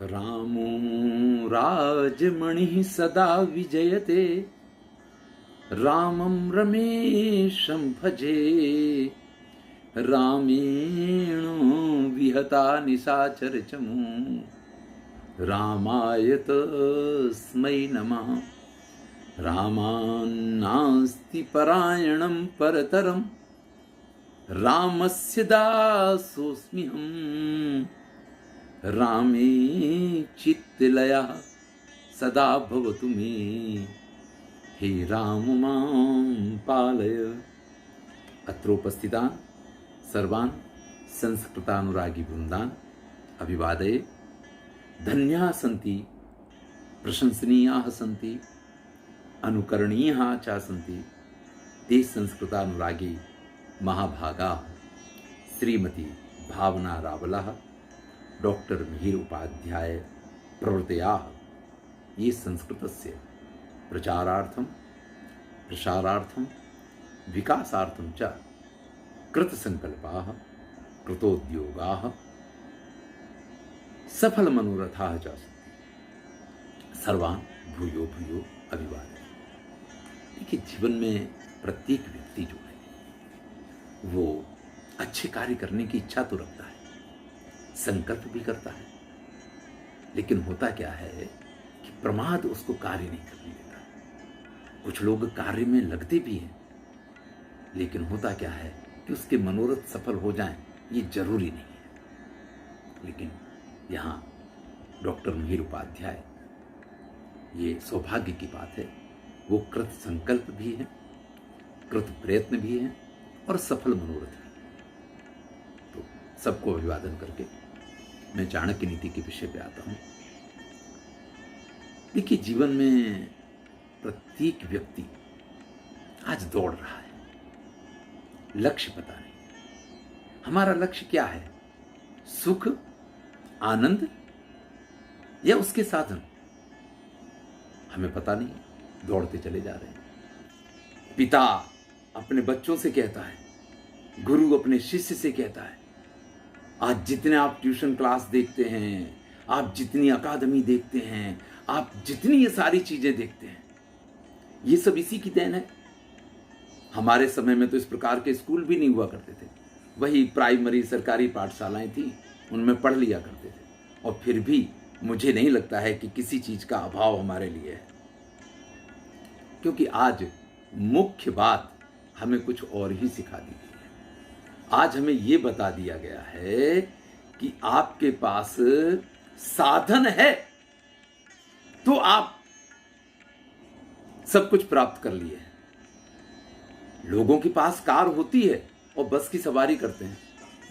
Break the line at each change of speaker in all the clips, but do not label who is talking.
रामो राजमणिः सदा विजयते, रामं रमेशं भजे। रामेण विहता निशाचरचमू, रामाय तस्मै नमः। रामान्नास्ति परायणं परतरं, रामस्य दासोऽस्म्यहम्। रामे चित्तलया सदा भवतु मे, हे राम मां पालय। अत्रोपस्थितान् सर्वान् संस्कृतानुरागी वृन्दान् अभिवादये। धन्याः सन्ति, प्रशंसनीयाः सन्ति, अनुकरणीयाः च सन्ति ते संस्कृतानुरागी महाभागाः श्रीमती भावना रावलः, डॉक्टर मिहिर उपाध्याय प्रवृत्तयाः। ये संस्कृतस्य प्रचारार्थं प्रसारार्थं विकासार्थं च कृतसंकल्पाः कृतोद्योगाः सफलमनोरथाः च सन्ति। सर्वान् भूयो भूयो अभिवादये। देखिए, जीवन में प्रत्येक व्यक्ति जो है वो अच्छे कार्य करने की इच्छा तो रखता है, संकल्प भी करता है, लेकिन होता क्या है कि प्रमाद उसको कार्य नहीं करने देता। कुछ लोग कार्य में लगते भी हैं, लेकिन होता क्या है कि उसके मनोरथ सफल हो जाएं ये जरूरी नहीं है। लेकिन यहाँ डॉक्टर मिहिर उपाध्याय, ये सौभाग्य की बात है, वो कृत संकल्प भी है, कृत प्रयत्न भी है और सफल मनोरथ भी। तो सबको अभिवादन करके मैं चाणक्य नीति के विषय पे आता हूं। देखिए, जीवन में प्रत्येक व्यक्ति आज दौड़ रहा है, लक्ष्य पता नहीं। हमारा लक्ष्य क्या है? सुख, आनंद या उसके साधन? हमें पता नहीं, दौड़ते चले जा रहे हैं। पिता अपने बच्चों से कहता है, गुरु अपने शिष्य से कहता है, आज जितने आप ट्यूशन क्लास देखते हैं, आप जितनी अकादमी देखते हैं, आप जितनी ये सारी चीजें देखते हैं, ये सब इसी की देन है। हमारे समय में तो इस प्रकार के स्कूल भी नहीं हुआ करते थे। वही प्राइमरी सरकारी पाठशालाएं थी, उनमें पढ़ लिया करते थे। और फिर भी मुझे नहीं लगता है कि किसी चीज का अभाव हमारे लिए है, क्योंकि आज मुख्य बात हमें कुछ और ही सिखा दी गई है। आज हमें ये बता दिया गया है कि आपके पास साधन है तो आप सब कुछ प्राप्त कर लिए हैं। लोगों के पास कार होती है और बस की सवारी करते हैं।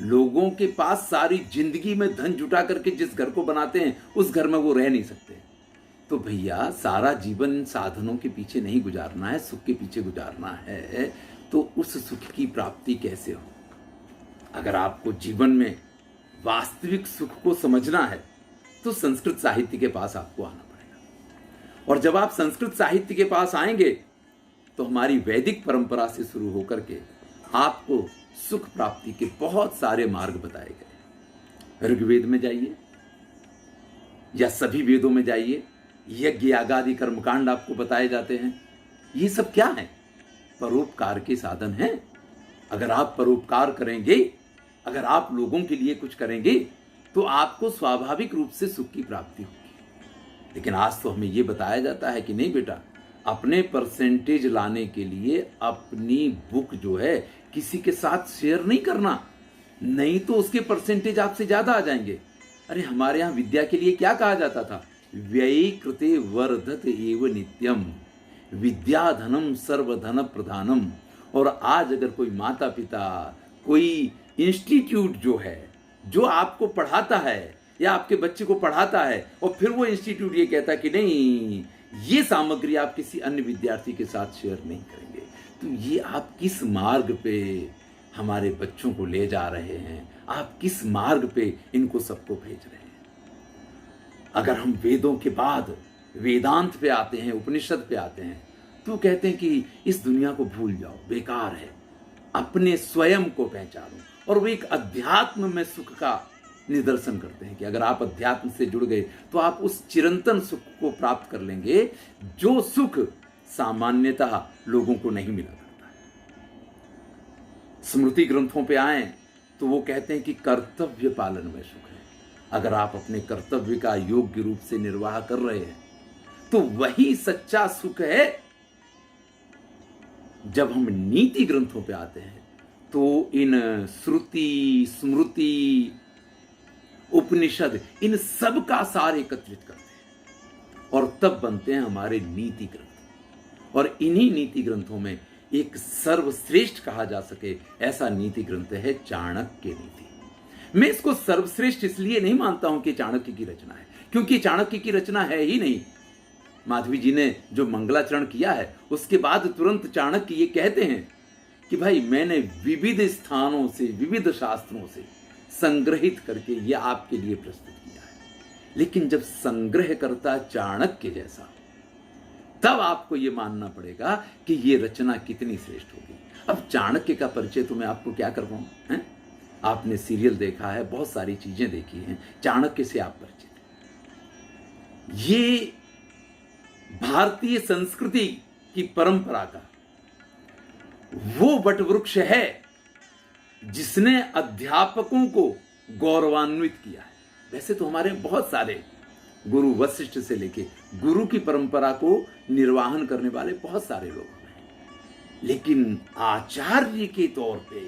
लोगों के पास सारी जिंदगी में धन जुटा करके जिस घर को बनाते हैं, उस घर में वो रह नहीं सकते। तो भैया, सारा जीवन साधनों के पीछे नहीं गुजारना है, सुख के पीछे गुजारना है। तो उस सुख की प्राप्ति कैसे हो? अगर आपको जीवन में वास्तविक सुख को समझना है तो संस्कृत साहित्य के पास आपको आना पड़ेगा। और जब आप संस्कृत साहित्य के पास आएंगे तो हमारी वैदिक परंपरा से शुरू होकर के आपको सुख प्राप्ति के बहुत सारे मार्ग बताए गए। ऋग्वेद में जाइए या सभी वेदों में जाइए, यज्ञ यागादि कर्मकांड आपको बताए जाते हैं। ये सब क्या है? परोपकार के साधन हैं। अगर आप परोपकार करेंगे, अगर आप लोगों के लिए कुछ करेंगे, तो आपको स्वाभाविक रूप से सुख की प्राप्ति होगी। लेकिन आज तो हमें यह बताया जाता है कि नहीं बेटा, अपने परसेंटेज लाने के लिए अपनी बुक जो है किसी के साथ शेयर नहीं करना, नहीं तो उसके परसेंटेज आपसे ज्यादा आ जाएंगे। अरे, हमारे यहां विद्या के लिए क्या कहा जाता था? व्ययी कृते वर्धत एव नित्यम, विद्याधनम सर्वधन प्रधानम। और आज अगर कोई माता पिता, कोई इंस्टीट्यूट जो है, जो आपको पढ़ाता है या आपके बच्चे को पढ़ाता है, और फिर वो इंस्टीट्यूट ये कहता है कि नहीं, ये सामग्री आप किसी अन्य विद्यार्थी के साथ शेयर नहीं करेंगे, तो ये आप किस मार्ग पे हमारे बच्चों को ले जा रहे हैं? आप किस मार्ग पे इनको सबको भेज रहे हैं? अगर हम वेदों के बाद वेदांत पे आते हैं, उपनिषद पे आते हैं, तो कहते हैं कि इस दुनिया को भूल जाओ, बेकार है, अपने स्वयं को पहचानो। और वो एक अध्यात्म में सुख का निदर्शन करते हैं कि अगर आप अध्यात्म से जुड़ गए तो आप उस चिरंतन सुख को प्राप्त कर लेंगे जो सुख सामान्यतः लोगों को नहीं मिला करता है। स्मृति ग्रंथों पे आए तो वो कहते हैं कि कर्तव्य पालन में सुख है। अगर आप अपने कर्तव्य का योग्य रूप से निर्वाह कर रहे हैं तो वही सच्चा सुख है। जब हम नीति ग्रंथों पे आते हैं तो इन श्रुति, स्मृति, उपनिषद, इन सब का सार एकत्रित करते हैं और तब बनते हैं हमारे नीति ग्रंथ। और इन्हीं नीति ग्रंथों में एक सर्वश्रेष्ठ कहा जा सके ऐसा नीति ग्रंथ है चाणक्य नीति। मैं इसको सर्वश्रेष्ठ इसलिए नहीं मानता हूं कि चाणक्य की रचना है, क्योंकि चाणक्य की रचना है ही नहीं। माधवी जी ने जो मंगलाचरण किया है उसके बाद तुरंत चाणक्य ये कहते हैं कि भाई मैंने विविध स्थानों से, विविध शास्त्रों से संग्रहित करके ये आपके लिए प्रस्तुत किया है। लेकिन जब संग्रह करता चाणक्य जैसा, तब आपको ये मानना पड़ेगा कि ये रचना कितनी श्रेष्ठ होगी। अब चाणक्य का परिचय तो मैं आपको क्या करवाऊं हैं? आपने सीरियल देखा है, बहुत सारी चीजें देखी हैं, चाणक्य से आप परिचित हैं। ये भारतीय संस्कृति की परंपरा का वो वटवृक्ष है जिसने अध्यापकों को गौरवान्वित किया है। वैसे तो हमारे बहुत सारे गुरु, वशिष्ठ से लेके गुरु की परंपरा को निर्वाहन करने वाले बहुत सारे लोग हैं, लेकिन आचार्य के तौर पे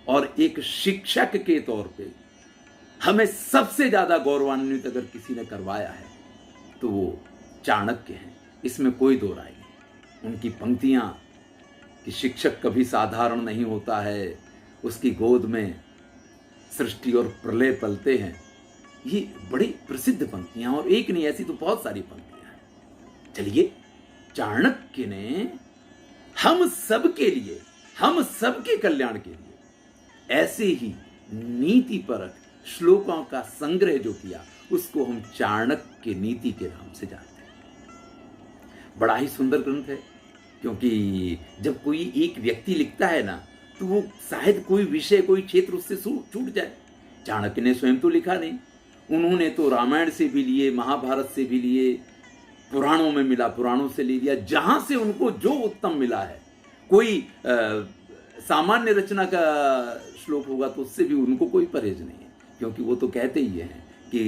और एक शिक्षक के तौर पे हमें सबसे ज्यादा गौरवान्वित अगर किसी ने करवाया है तो वो चाणक्य हैं। इसमें कोई दो राय नहीं। उनकी पंक्तियां कि शिक्षक कभी साधारण नहीं होता है, उसकी गोद में सृष्टि और प्रलय पलते हैं, ये बड़ी प्रसिद्ध पंक्तियां, और एक नहीं ऐसी तो बहुत सारी पंक्तियां हैं। चलिए, चाणक्य ने हम सबके लिए, हम सबके कल्याण के लिए ऐसे ही नीतिपरक श्लोकों का संग्रह जो किया उसको हम चाणक्य नीति के नाम से जानते हैं। बड़ा ही सुंदर ग्रंथ है, क्योंकि जब कोई एक व्यक्ति लिखता है ना तो वो शायद कोई विषय, कोई क्षेत्र उससे छूट जाए। चाणक्य ने स्वयं तो लिखा नहीं, उन्होंने तो रामायण से भी लिए, महाभारत से भी लिए, पुराणों में मिला पुराणों से ले लिया, जहां से उनको जो उत्तम मिला है। कोई सामान्य रचना का श्लोक होगा तो उससे भी उनको कोई परहेज नहीं है, क्योंकि वो तो कहते ही हैं कि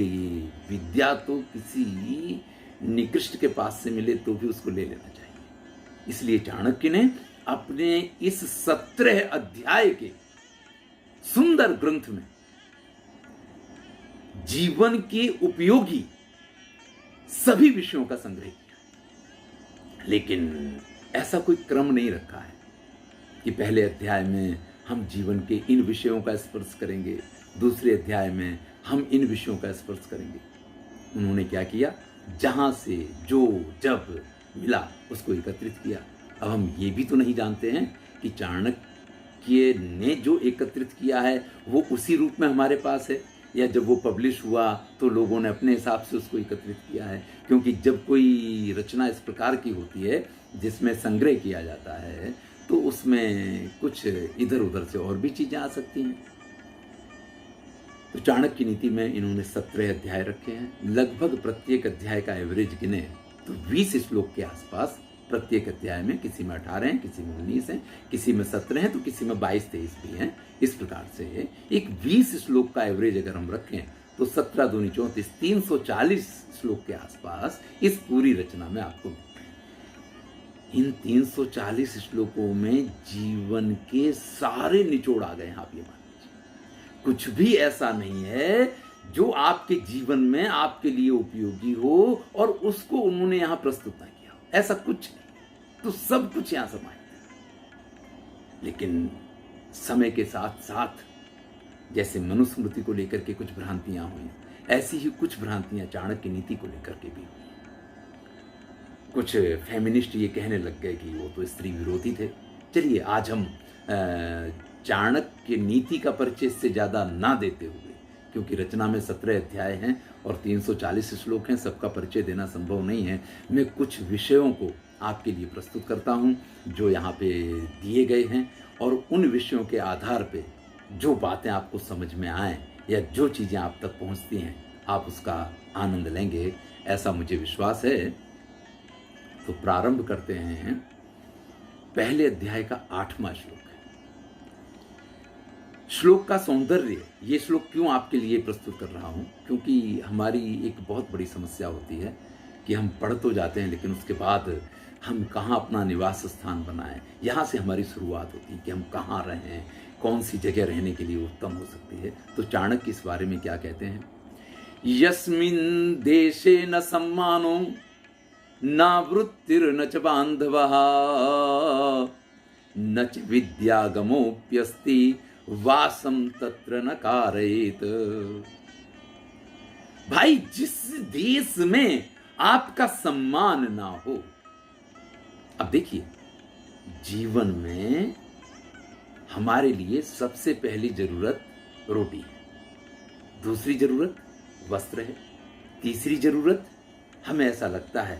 विद्या तो किसी निकृष्ट के पास से मिले तो भी उसको ले लेना चाहिए। इसलिए चाणक्य ने अपने इस 17 अध्याय के सुंदर ग्रंथ में जीवन के उपयोगी सभी विषयों का संग्रह किया। लेकिन ऐसा कोई क्रम नहीं रखा है कि पहले अध्याय में हम जीवन के इन विषयों का स्पर्श करेंगे, दूसरे अध्याय में हम इन विषयों का स्पर्श करेंगे। उन्होंने क्या किया, जहां से जो जब मिला उसको एकत्रित किया। अब हम ये भी तो नहीं जानते हैं कि चाणक्य ने जो एकत्रित किया है वो उसी रूप में हमारे पास है, या जब वो पब्लिश हुआ तो लोगों ने अपने हिसाब से उसको एकत्रित किया है। क्योंकि जब कोई रचना इस प्रकार की होती है जिसमें संग्रह किया जाता है तो उसमें कुछ इधर उधर से और भी चीजें आ सकती हैं। तो चाणक्य नीति में इन्होंने 17 अध्याय रखे हैं। लगभग प्रत्येक अध्याय का एवरेज गिने तो 20 श्लोक के आसपास प्रत्येक अध्याय में, किसी में 18 हैं, किसी में 19 हैं, किसी में 17 हैं, तो किसी में 22-23 भी हैं। इस प्रकार से एक 20 श्लोक का एवरेज अगर हम रखें तो 17 दूनी 34, 340 श्लोक के आसपास इस पूरी रचना में आपको मिलते हैं। इन 340 श्लोकों में जीवन के सारे निचोड़ आ गए हैं। आप ये मान लीजिए, कुछ भी ऐसा नहीं है जो आपके जीवन में आपके लिए उपयोगी हो और उसको उन्होंने यहां प्रस्तुत ना किया हो, ऐसा कुछ नहीं। तो सब कुछ यहां समाहित है। लेकिन समय के साथ साथ जैसे मनुस्मृति को लेकर के कुछ भ्रांतियां हुई, ऐसी ही कुछ भ्रांतियां चाणक्य नीति को लेकर के भी हुई। कुछ फेमिनिस्ट ये कहने लग गए कि वो तो स्त्री विरोधी थे। चलिए, आज हम चाणक्य नीति का परिचय से ज्यादा ना देते हुए, क्योंकि रचना में 17 अध्याय हैं और 340 श्लोक हैं, सबका परिचय देना संभव नहीं है। मैं कुछ विषयों को आपके लिए प्रस्तुत करता हूं जो यहाँ पे दिए गए हैं, और उन विषयों के आधार पे जो बातें आपको समझ में आए या जो चीज़ें आप तक पहुंचती हैं आप उसका आनंद लेंगे, ऐसा मुझे विश्वास है। तो प्रारंभ करते हैं पहले अध्याय का 8वां श्लोक। श्लोक का सौंदर्य, ये श्लोक क्यों आपके लिए प्रस्तुत कर रहा हूँ, क्योंकि हमारी एक बहुत बड़ी समस्या होती है कि हम पढ़ तो जाते हैं लेकिन उसके बाद हम कहाँ अपना निवास स्थान बनाएं। यहाँ से हमारी शुरुआत होती है कि हम कहाँ रहें, कौन सी जगह रहने के लिए उत्तम हो सकती है। तो चाणक्य इस बारे में क्या कहते हैं, यस्मिन् देशे न सम्मानो न वृत्तिर्न च बांधवः न च विद्यागमोऽप्यस्ति वासम तत्र न कारयेत। भाई, जिस देश में आपका सम्मान ना हो। अब देखिए, जीवन में हमारे लिए सबसे पहली जरूरत रोटी है, दूसरी जरूरत वस्त्र है, तीसरी जरूरत हमें ऐसा लगता है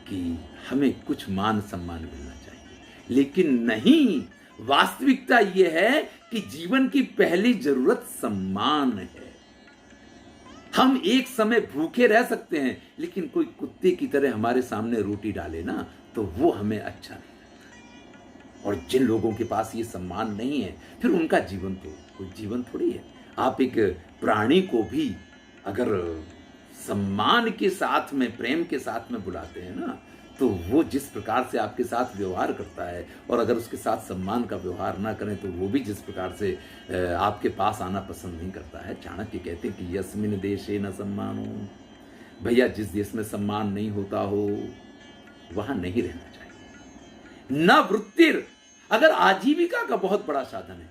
कि हमें कुछ मान सम्मान मिलना चाहिए। लेकिन नहीं, वास्तविकता यह है कि जीवन की पहली जरूरत सम्मान है। हम एक समय भूखे रह सकते हैं लेकिन कोई कुत्ते की तरह हमारे सामने रोटी डाले ना तो वो हमें अच्छा नहीं लगता। और जिन लोगों के पास ये सम्मान नहीं है फिर उनका जीवन तो कोई जीवन थोड़ी है। आप एक प्राणी को भी अगर सम्मान के साथ में, प्रेम के साथ में बुलाते हैं ना, तो वो जिस प्रकार से आपके साथ व्यवहार करता है, और अगर उसके साथ सम्मान का व्यवहार ना करें तो वो भी जिस प्रकार से आपके पास आना पसंद नहीं करता है। चाणक्य कहते हैं कि यस्मिन् देशे न सम्मानो, भैया जिस देश में सम्मान नहीं होता हो वहां नहीं रहना चाहिए। न वृत्तिर, अगर आजीविका का बहुत बड़ा साधन है।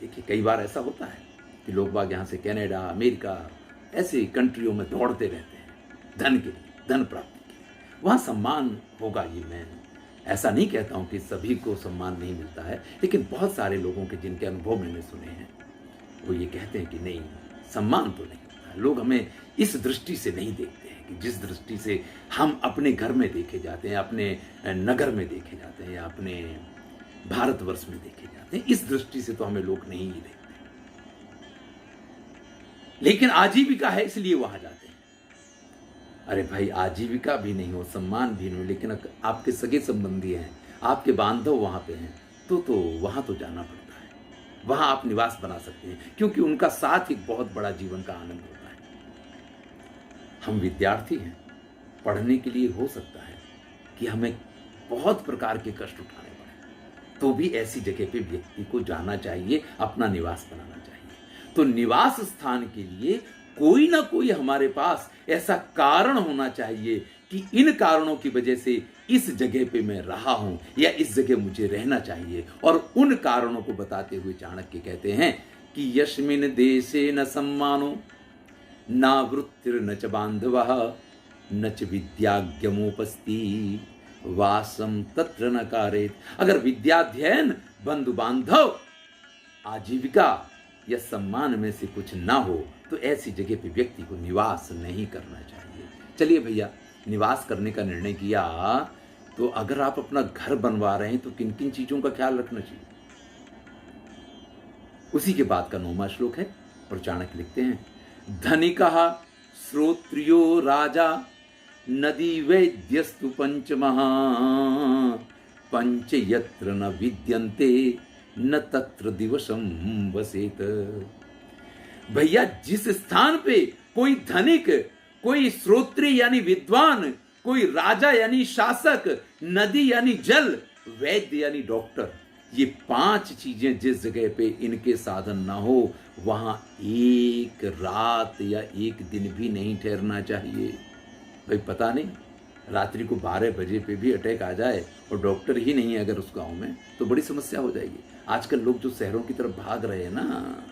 देखिए, कई बार ऐसा होता है कि लोग बाग यहाँ से कनाडा, अमेरिका, ऐसे कंट्रियों में दौड़ते रहते हैं धन के लिए, धन प्राप्ति के लिए। वहाँ सम्मान होगा, ये मैं ऐसा नहीं कहता हूँ कि सभी को सम्मान नहीं मिलता है, लेकिन बहुत सारे लोगों के जिनके अनुभव मैंने सुने हैं वो ये कहते हैं कि नहीं, सम्मान तो नहीं होता है। लोग हमें इस दृष्टि से नहीं देखते हैं कि जिस दृष्टि से हम अपने घर में देखे जाते हैं, अपने नगर में देखे जाते हैं, या अपने भारतवर्ष में देखे जाते हैं। इस दृष्टि से तो हमें लोग नहीं ही देखते। लेकिन आजीविका है इसलिए वहां जाते हैं। अरे भाई, आजीविका भी नहीं हो, सम्मान भी नहीं हो, लेकिन आपके सगे संबंधी हैं, आपके बांधव वहां पे हैं, तो वहां तो जाना पड़ता है। वहां आप निवास बना सकते हैं क्योंकि उनका साथ एक बहुत बड़ा जीवन का आनंद होता है। हम विद्यार्थी हैं, पढ़ने के लिए हो सकता है कि हमें बहुत प्रकार के कष्ट उठाने पड़े, तो भी ऐसी जगह पे व्यक्ति को जाना चाहिए, अपना निवास बनाना चाहिए। तो निवास स्थान के लिए कोई ना कोई हमारे पास ऐसा कारण होना चाहिए कि इन कारणों की वजह से इस जगह पे मैं रहा हूं या इस जगह मुझे रहना चाहिए। और उन कारणों को बताते हुए चाणक्य कहते हैं कि यस्मिन् देशे न सम्मानो न वृत्तिर्न च बांधवः न च विद्याज्ञमोपस्ति वासम तत्र न कारेत। अगर विद्याध्ययन, बंधु बांधव, आजीविका या सम्मान में से कुछ ना हो तो ऐसी जगह पे व्यक्ति को निवास नहीं करना चाहिए। चलिए भैया, निवास करने का निर्णय किया तो अगर आप अपना घर बनवा रहे हैं तो किन किन चीजों का ख्याल रखना चाहिए, उसी के बाद का 9वां श्लोक है। और चाणक्य लिखते हैं, धनिकः श्रोत्रियो राजा नदी वैद्यस्तु पंचमः पंच यत्र न विद्यन्ते न तत्र दिवसम वसेत। भैया, जिस स्थान पे कोई धनिक, कोई श्रोत्री यानी विद्वान, कोई राजा यानी शासक, नदी यानी जल, वैद्य यानी डॉक्टर, ये 5 चीजें जिस जगह पे इनके साधन ना हो वहां एक रात या एक दिन भी नहीं ठहरना चाहिए। भाई, पता नहीं रात्रि को 12 बजे पे भी अटैक आ जाए और डॉक्टर ही नहीं है अगर उस गांव में, तो बड़ी समस्या हो जाएगी। आजकल लोग जो शहरों की तरफ भाग रहे हैं ना,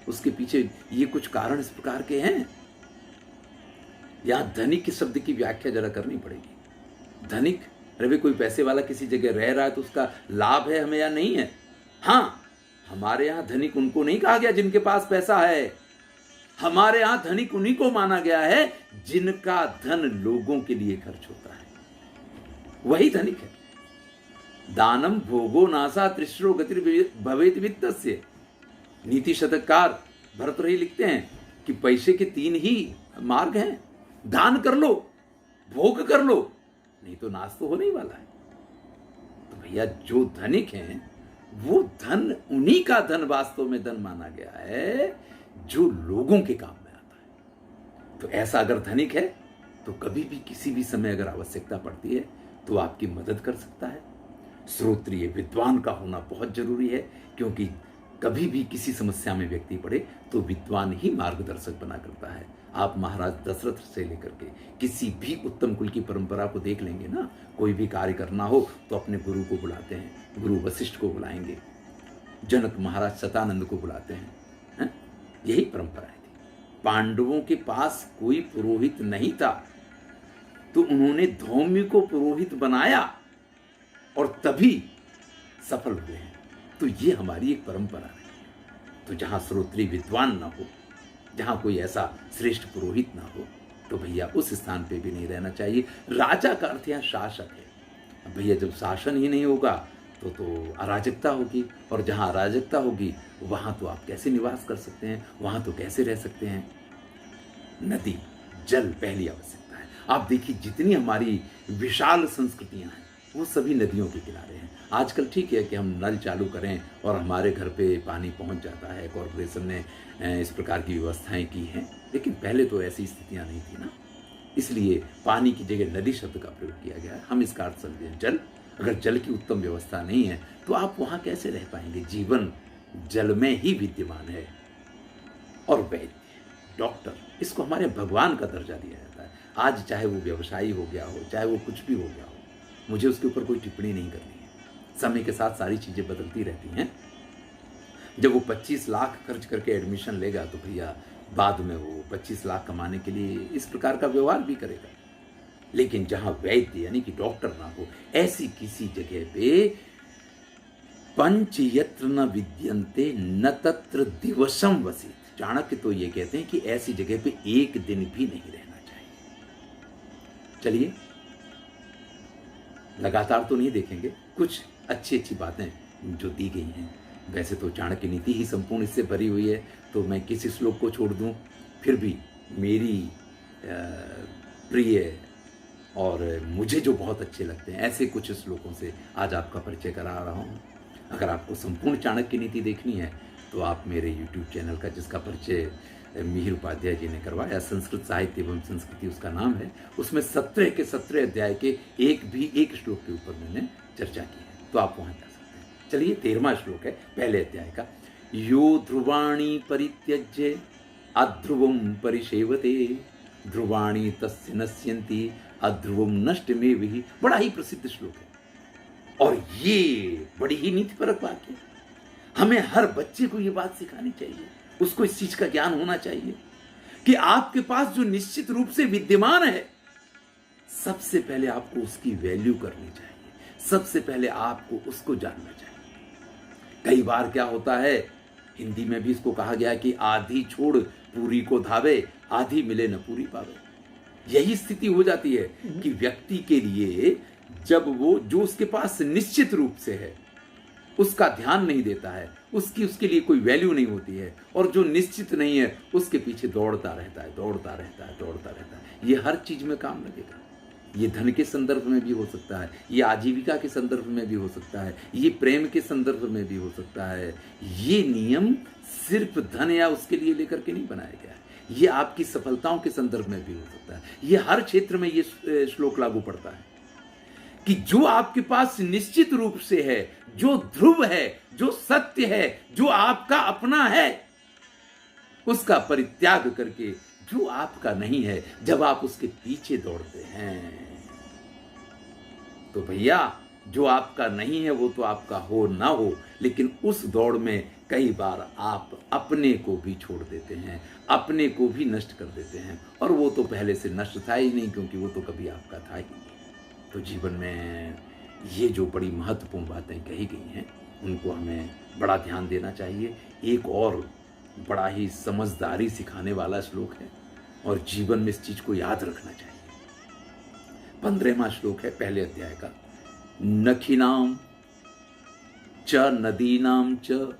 उसके पीछे ये कुछ कारण इस प्रकार के हैं। यहां धनिक के शब्द की व्याख्या जरा करनी पड़ेगी। धनिक, अरे भाई, कोई पैसे वाला किसी जगह रह रहा है तो उसका लाभ है हमें या नहीं है? हाँ, हमारे यहां धनिक उनको नहीं कहा गया जिनके पास पैसा है। हमारे यहां धनिक उन्हीं को माना गया है जिनका धन लोगों के लिए खर्च होता है, वही धनिक है। दानम भोगो नासा त्रिश्रो गतिर्भवेत वित्तस्य। नीति शतककार भर्तृहरि लिखते हैं कि पैसे के 3 ही मार्ग हैं, दान कर लो, भोग कर लो, नहीं तो नाश तो होने ही वाला है। तो भैया जो धनिक हैं वो धन, उन्हीं का धन वास्तव में धन माना गया है जो लोगों के काम में आता है। तो ऐसा अगर धनिक है तो कभी भी किसी भी समय अगर आवश्यकता पड़ती है तो आपकी मदद कर सकता है। श्रोत्रिय विद्वान का होना बहुत जरूरी है, क्योंकि कभी भी किसी समस्या में व्यक्ति पड़े तो विद्वान ही मार्गदर्शक बना करता है। आप महाराज दशरथ से लेकर के किसी भी उत्तम कुल की परंपरा को देख लेंगे ना, कोई भी कार्य करना हो तो अपने गुरु को बुलाते हैं, गुरु वशिष्ठ को बुलाएंगे, जनक महाराज शतानंद को बुलाते हैं, यही परंपरा थी। पांडवों के पास कोई पुरोहित नहीं था तो उन्होंने धौम्य को पुरोहित बनाया और तभी सफल हुए हैं। तो ये हमारी एक परंपरा है। तो जहां श्रोत्री विद्वान ना हो, जहां कोई ऐसा श्रेष्ठ पुरोहित ना हो, तो भैया उस स्थान पे भी नहीं रहना चाहिए। राजा का अर्थ यहाँ शासक है। अब भैया जब शासन ही नहीं होगा तो अराजकता होगी, और जहां अराजकता होगी वहां तो आप कैसे निवास कर सकते हैं, वहां तो कैसे रह सकते हैं। नदी जल पहली आवश्यकता है। आप देखिए जितनी हमारी विशाल संस्कृतियां हैं वो सभी नदियों के किनारे हैं। आजकल ठीक है कि हम नल चालू करें और हमारे घर पे पानी पहुंच जाता है, कॉरपोरेशन ने इस प्रकार की व्यवस्थाएं की हैं, लेकिन पहले तो ऐसी स्थितियां नहीं थी ना, इसलिए पानी की जगह नदी शब्द का प्रयोग किया गया है। हम इसका अर्थ समझें जल। अगर जल की उत्तम व्यवस्था नहीं है तो आप वहां कैसे रह पाएंगे। जीवन जल में ही विद्यमान है। और वैद्य, डॉक्टर, इसको हमारे भगवान का दर्जा दिया जाता है। आज चाहे वो व्यवसायी हो गया हो, चाहे वो कुछ भी हो गया हो, मुझे उसके ऊपर कोई टिप्पणी नहीं करनी है। समय के साथ सारी चीजें बदलती रहती हैं। जब वो 25 लाख खर्च करके एडमिशन लेगा तो भैया बाद में वो 25 लाख कमाने के लिए इस प्रकार का व्यवहार भी करेगा। लेकिन जहां वैद्य यानी कि डॉक्टर ना हो, ऐसी किसी जगह पे पंच यत्र न विद्यन्ते न तत्र दिवसम वसित। चाणक्य तो ये कहते हैं कि ऐसी जगह पे एक दिन भी नहीं रहना चाहिए। चलिए लगातार तो नहीं देखेंगे, कुछ अच्छी अच्छी बातें जो दी गई हैं। वैसे तो चाणक्य नीति ही संपूर्ण इससे भरी हुई है, तो मैं किस श्लोक को छोड़ दूं। फिर भी मेरी प्रिय और मुझे जो बहुत अच्छे लगते हैं ऐसे कुछ श्लोकों से आज आपका परिचय करा रहा हूँ। अगर आपको संपूर्ण चाणक्य नीति देखनी है तो आप मेरे YouTube चैनल का, जिसका परिचय मिहिर उपाध्याय जी ने करवाया, संस्कृत साहित्य एवं संस्कृति उसका नाम है, उसमें 17 के 17 अध्याय के एक श्लोक के ऊपर मैंने चर्चा की है, तो आप वहां जा सकते हैं। चलिए 13वां श्लोक है पहले अध्याय का। यो ध्रुवाणी परित्यज्य अध्रुवम परिसेवते ध्रुवाणी तस्य नश्यन्ति अध्रुवम नष्टमेवहि। बड़ा ही प्रसिद्ध श्लोक है और ये बड़ी ही नीतिपरक बात है। हमें हर बच्चे को ये बात सिखानी चाहिए, उसको इस चीज का ज्ञान होना चाहिए कि आपके पास जो निश्चित रूप से विद्यमान है, सबसे पहले आपको उसकी वैल्यू करनी चाहिए, सबसे पहले आपको उसको जानना चाहिए। कई बार क्या होता है, हिंदी में भी इसको कहा गया कि आधी छोड़ पूरी को धावे, आधी मिले न पूरी पावे। यही स्थिति हो जाती है कि व्यक्ति के लिए जब वो जो उसके पास निश्चित रूप से है उसका ध्यान नहीं देता है, उसके लिए कोई वैल्यू नहीं होती है, और जो निश्चित नहीं है उसके पीछे दौड़ता रहता है। ये हर चीज में काम लगेगा। ये धन के संदर्भ में भी हो सकता है, ये आजीविका के संदर्भ में भी हो सकता है, ये प्रेम के संदर्भ में भी हो सकता है। ये नियम सिर्फ धन या उसके लिए लेकर के नहीं बनाया गया है, ये आपकी सफलताओं के संदर्भ में भी हो सकता है। ये हर क्षेत्र में ये श्लोक लागू पड़ता है कि जो आपके पास निश्चित रूप से है, जो ध्रुव है, जो सत्य है, जो आपका अपना है, उसका परित्याग करके जो आपका नहीं है, जब आप उसके पीछे दौड़ते हैं तो भैया जो आपका नहीं है वो तो आपका हो ना हो, लेकिन उस दौड़ में कई बार आप अपने को भी छोड़ देते हैं, अपने को भी नष्ट कर देते हैं, और वो तो पहले से नष्ट था ही नहीं, क्योंकि वो तो कभी आपका था ही नहीं। तो जीवन में ये जो बड़ी महत्वपूर्ण बातें कही गई हैं उनको हमें बड़ा ध्यान देना चाहिए। एक और बड़ा ही समझदारी सिखाने वाला श्लोक है और जीवन में इस चीज को याद रखना चाहिए। 15वां श्लोक है पहले अध्याय का। नखिनाम च नदीनाम च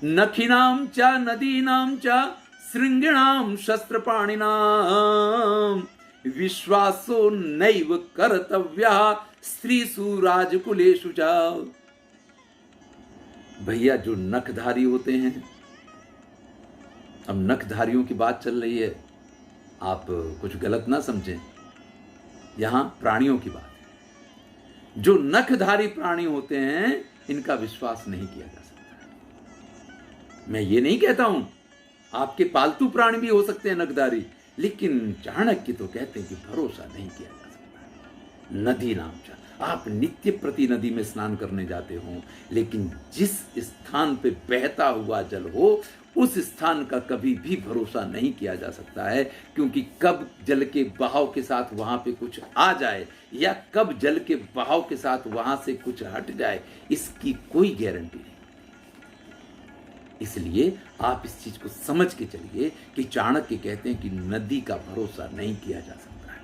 नखिनाम च नदीनाम च श्रृंगिणाम शस्त्रपाणिनाम विश्वासो नैव कर्तव्यः स्त्रीषु राजकुलेषु च। भैया जो नखधारी होते हैं, अब नखधारियों की बात चल रही है, आप कुछ गलत ना समझें, यहां प्राणियों की बात है। जो नखधारी प्राणी होते हैं इनका विश्वास नहीं किया जा सकता। मैं ये नहीं कहता हूं, आपके पालतू प्राणी भी हो सकते हैं नखधारी, लेकिन चाणक्य तो कहते हैं कि भरोसा नहीं किया जा सकता। नदी नाम चा, आप नित्य प्रति नदी में स्नान करने जाते हो, लेकिन जिस स्थान पे बहता हुआ जल हो उस स्थान का कभी भी भरोसा नहीं किया जा सकता है, क्योंकि कब जल के बहाव के साथ वहां पे कुछ आ जाए या कब जल के बहाव के साथ वहां से कुछ हट जाए, इसकी कोई गारंटी नहीं। इसलिए आप इस चीज को समझ के चलिए कि चाणक्य कहते हैं कि नदी का भरोसा नहीं किया जा सकता है।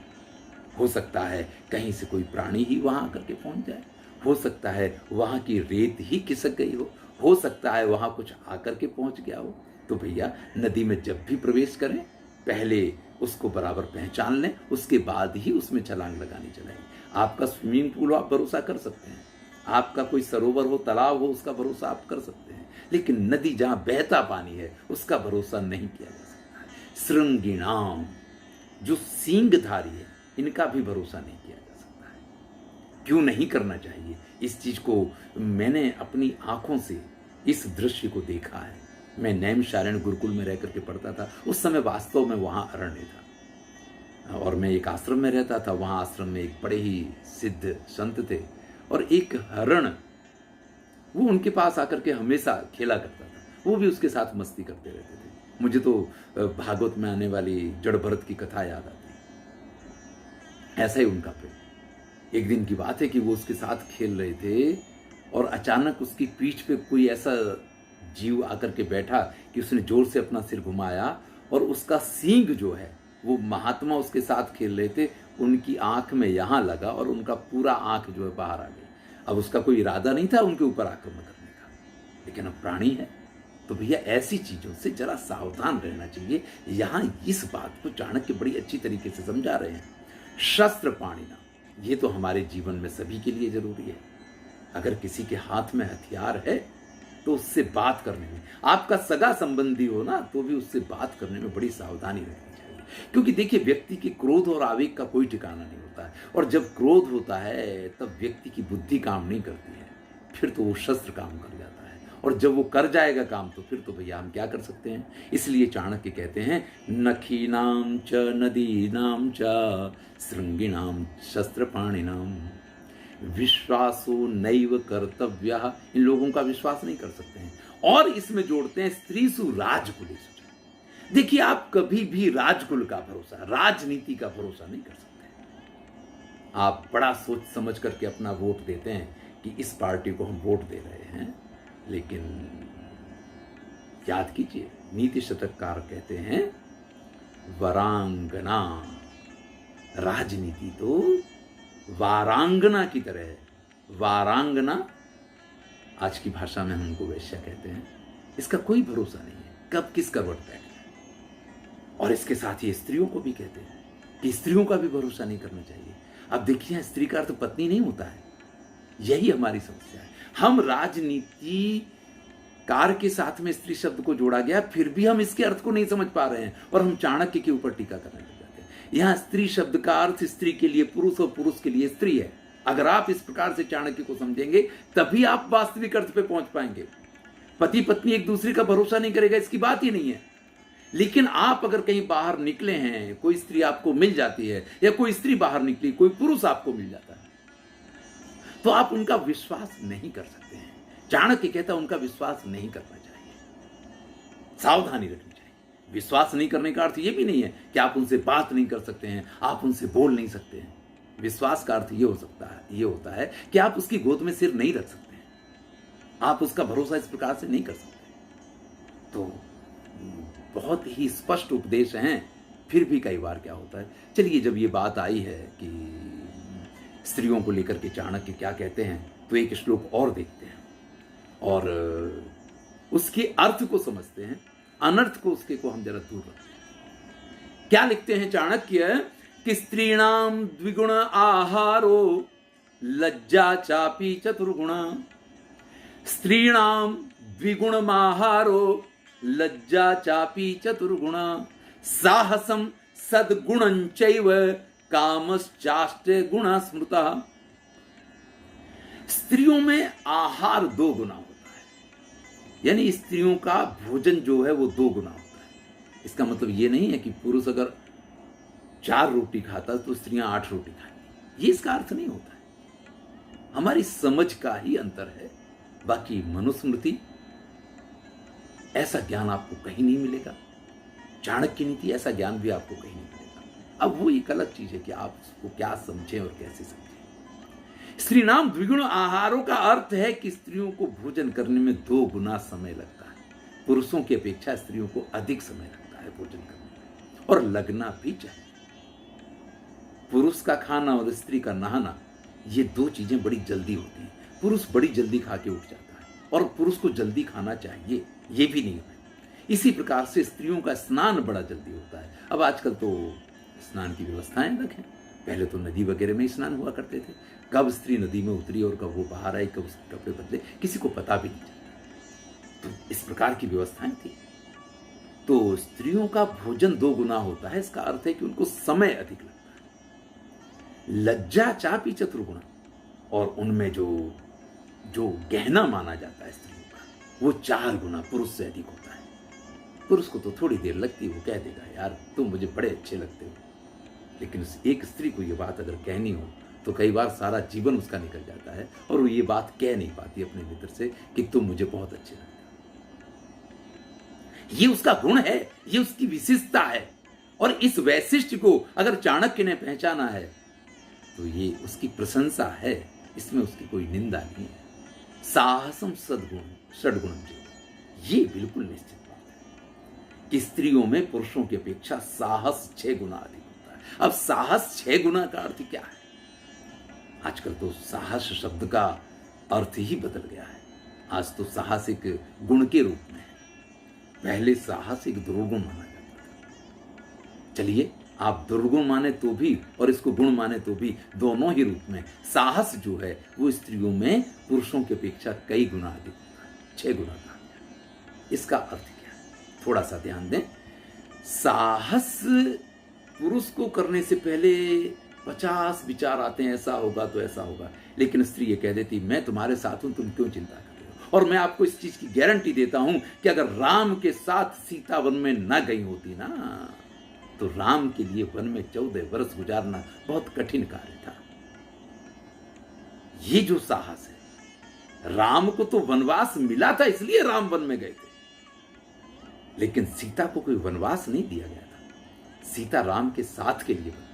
हो सकता है कहीं से कोई प्राणी ही वहां आकर के पहुंच जाए, हो सकता है वहां की रेत ही खिसक गई हो सकता है वहां कुछ आकर के पहुंच गया हो। तो भैया नदी में जब भी प्रवेश करें पहले उसको बराबर पहचान लें, उसके बाद ही उसमें छलांग लगानी चाहिए। आपका स्विमिंग पूल हो आप भरोसा कर सकते हैं, आपका कोई सरोवर हो तालाब हो उसका भरोसा आप कर सकते हैं, लेकिन नदी जहां बहता पानी है उसका भरोसा नहीं किया जा सकता। श्रृंगिणाम, जो सींगधारी है इनका भी भरोसा नहीं किया जा सकता है। क्यों नहीं करना चाहिए? इस चीज को मैंने अपनी आंखों से इस दृश्य को देखा है। मैं नैमिषारण्य गुरुकुल में रह करके पढ़ता था, उस समय वास्तव में वहां अरण्य था और मैं एक आश्रम में रहता था। वहां आश्रम में एक बड़े ही सिद्ध संत थे और एक हरण वो उनके पास आकर के हमेशा खेला करता था, वो भी उसके साथ मस्ती करते रहते थे। मुझे तो भागवत में आने वाली जड़ भरत की कथा याद आती, ऐसा ही उनका प्रेम। एक दिन की बात है कि वो उसके साथ खेल रहे थे और अचानक उसकी पीठ पे कोई ऐसा जीव आकर के बैठा कि उसने जोर से अपना सिर घुमाया और उसका सींग जो है, वो महात्मा उसके साथ खेल रहे थे, उनकी आंख में यहां लगा और उनका पूरा आंख जो है बाहर आ गई। अब उसका कोई इरादा नहीं था उनके ऊपर आक्रमण करने का, लेकिन अब प्राणी है तो भैया ऐसी चीजों से जरा सावधान रहना चाहिए। यहां इस बात को चाणक्य बड़ी अच्छी तरीके से समझा रहे हैं। शस्त्र पाणिना, ये तो हमारे जीवन में सभी के लिए जरूरी है। अगर किसी के हाथ में हथियार है तो उससे बात करने में, आपका सगा संबंधी हो ना तो भी उससे बात करने में बड़ी सावधानी रखनी चाहिए, क्योंकि देखिए व्यक्ति के क्रोध और आवेग का कोई ठिकाना नहीं होता है, और जब क्रोध होता है तब व्यक्ति की बुद्धि काम नहीं करती है, फिर तो वो शस्त्र काम कर जाता है, और जब वो कर जाएगा काम तो फिर तो भैया हम क्या कर सकते हैं। इसलिए चाणक्य कहते हैं नखीनाम च नदीनाम च श्रृंगिणाम शस्त्रपाणिनाम विश्वासो नैव कर्तव्यः, इन लोगों का विश्वास नहीं कर सकते हैं। और इसमें जोड़ते हैं स्त्रीसु राजकुलेषु। देखिए आप कभी भी राजकुल का भरोसा, राजनीति का भरोसा नहीं कर सकते। आप बड़ा सोच समझ करके अपना वोट देते हैं कि इस पार्टी को हम वोट दे रहे हैं, लेकिन याद कीजिए नीति शतककार कहते हैं वरांगना, राजनीति तो वारांगना की तरह है। वारांगना आज की भाषा में हम उनको वैश्या कहते हैं। इसका कोई भरोसा नहीं है कब किस करवट बैठ जाए। और इसके साथ ही स्त्रियों को भी कहते हैं कि स्त्रियों का भी भरोसा नहीं करना चाहिए। अब देखिए स्त्री का अर्थ पत्नी नहीं होता है, यही हमारी समस्या है। हम राजनीति कार के साथ में स्त्री शब्द को जोड़ा गया, फिर भी हम इसके अर्थ को नहीं समझ पा रहे हैं और हम चाणक्य के ऊपर टीका करने लगे। यहां स्त्री शब्द का अर्थ स्त्री के लिए पुरुष और पुरुष के लिए स्त्री है। अगर आप इस प्रकार से चाणक्य को समझेंगे तभी आप वास्तविक अर्थ पे पहुंच पाएंगे। पति पत्नी एक दूसरे का भरोसा नहीं करेगा, इसकी बात ही नहीं है। लेकिन आप अगर कहीं बाहर निकले हैं, कोई स्त्री आपको मिल जाती है या कोई स्त्री बाहर निकली, कोई पुरुष आपको मिल जाता है, तो आप उनका विश्वास नहीं कर सकते हैं। चाणक्य कहता है उनका विश्वास नहीं करना चाहिए, सावधानी रखनी चाहिए। विश्वास नहीं करने का अर्थ ये भी नहीं है कि आप उनसे बात नहीं कर सकते हैं, आप उनसे बोल नहीं सकते हैं। विश्वास का अर्थ ये हो सकता है, ये होता है कि आप उसकी गोद में सिर नहीं रख सकते हैं, आप उसका भरोसा इस प्रकार से नहीं कर सकते। तो बहुत ही स्पष्ट उपदेश हैं, फिर भी कई बार क्या होता है। चलिए जब ये बात आई है कि स्त्रियों को लेकर के चाणक्य क्या कहते हैं, तो एक श्लोक और देखते हैं और उसके अर्थ को समझते हैं, अनर्थ को उसके को हम जरा दूर रखते हैं। क्या लिखते हैं चाणक्य कि स्त्रीणाम द्विगुण आहारो लज्जा चापी चतुर्गुणा। स्त्रीणाम द्विगुण आहारो लज्जा चापी चतुर्गुणा। साहसम सद्गुणं चैव कामश्चाष्टे गुणा स्मृता। स्त्रियों में आहार 2 गुना होता है, यानी स्त्रियों का भोजन जो है वो 2 गुना होता है। इसका मतलब ये नहीं है कि पुरुष अगर 4 रोटी खाता तो स्त्रियां 8 रोटी खाएंगी, ये इसका अर्थ नहीं होता है। हमारी समझ का ही अंतर है। बाकी मनुस्मृति ऐसा ज्ञान आपको कहीं नहीं मिलेगा, चाणक्य नीति ऐसा ज्ञान भी आपको कहीं नहीं मिलेगा। अब वो एक अलग चीज है कि आप उसको क्या समझें और कैसे समझें। स्त्री नाम द्विगुण आहारों का अर्थ है कि स्त्रियों को भोजन करने में 2 गुना समय लगता है। पुरुषों की अपेक्षा स्त्रियों को अधिक समय लगता है भोजन करने में, और लगना भी चाहिए। पुरुष का खाना और स्त्री का नहाना, ये 2 चीजें बड़ी जल्दी होती हैं। पुरुष बड़ी जल्दी खा के उठ जाता है, और पुरुष को जल्दी खाना चाहिए, ये भी नहीं है। इसी प्रकार से स्त्रियों का स्नान बड़ा जल्दी होता है। अब आजकल तो स्नान की व्यवस्थाएं अलग हैं। पहले तो नदी वगैरह में ही स्नान हुआ करते थे। कब स्त्री नदी में उतरी और कब वो बाहर आई, कब उसके कपड़े बदले, किसी को पता भी नहीं चलता। तो इस प्रकार की व्यवस्थाएं थी। तो स्त्रियों का भोजन 2 गुना होता है। इसका अर्थ है कि उनको समय अधिक लगता है। लज्जा चापी चतुर्गुणा, और उनमें जो गहना माना जाता है स्त्रियों का, वो 4 गुना पुरुष से अधिक होता है। पुरुष को तो थोड़ी देर लगती है, वो कह देगा यार तुम मुझे बड़े अच्छे लगते हो, लेकिन एक स्त्री को ये बात अगर कहनी हो तो कई बार सारा जीवन उसका निकल जाता है, और वो ये बात कह नहीं पाती अपने मित्र से कि तुम मुझे बहुत अच्छे लगते हो। ये उसका गुण है, ये उसकी विशेषता है। और इस वैशिष्ट्य को अगर चाणक्य ने पहचाना है तो ये उसकी प्रशंसा है, इसमें उसकी कोई निंदा नहीं है। साहसम सद्गुण षड्गुणम, ये बिल्कुल निश्चित बात है कि स्त्रियों में पुरुषों की अपेक्षा साहस 6 गुना अधिक होता है। अब साहस 6 गुना का अर्थ क्या है? आजकल तो साहस शब्द का अर्थ ही बदल गया है। आज तो साहस एक गुण के रूप में है, पहले साहस एक दुर्गुण माना जाता था। चलिए, आप दुर्गुण माने तो भी और इसको गुण माने तो भी, दोनों ही रूप में साहस जो है वो स्त्रियों में पुरुषों की अपेक्षा कई गुना अधिक होता है, 6 गुना का। इसका अर्थ क्या है? थोड़ा सा ध्यान दें। साहस पुरुष को करने से पहले 50 विचार आते हैं, ऐसा होगा तो ऐसा होगा, लेकिन स्त्री ये कह देती मैं तुम्हारे साथ हूं, तुम क्यों चिंता कर रहे हो। और मैं आपको इस चीज की गारंटी देता हूं कि अगर राम के साथ सीता वन में न गई होती ना, तो राम के लिए वन में 14 वर्ष गुजारना बहुत कठिन कार्य था। ये जो साहस है, राम को तो वनवास मिला था इसलिए राम वन में गए थे, लेकिन सीता को कोई वनवास नहीं दिया गया था। सीता राम के साथ के लिए बनी।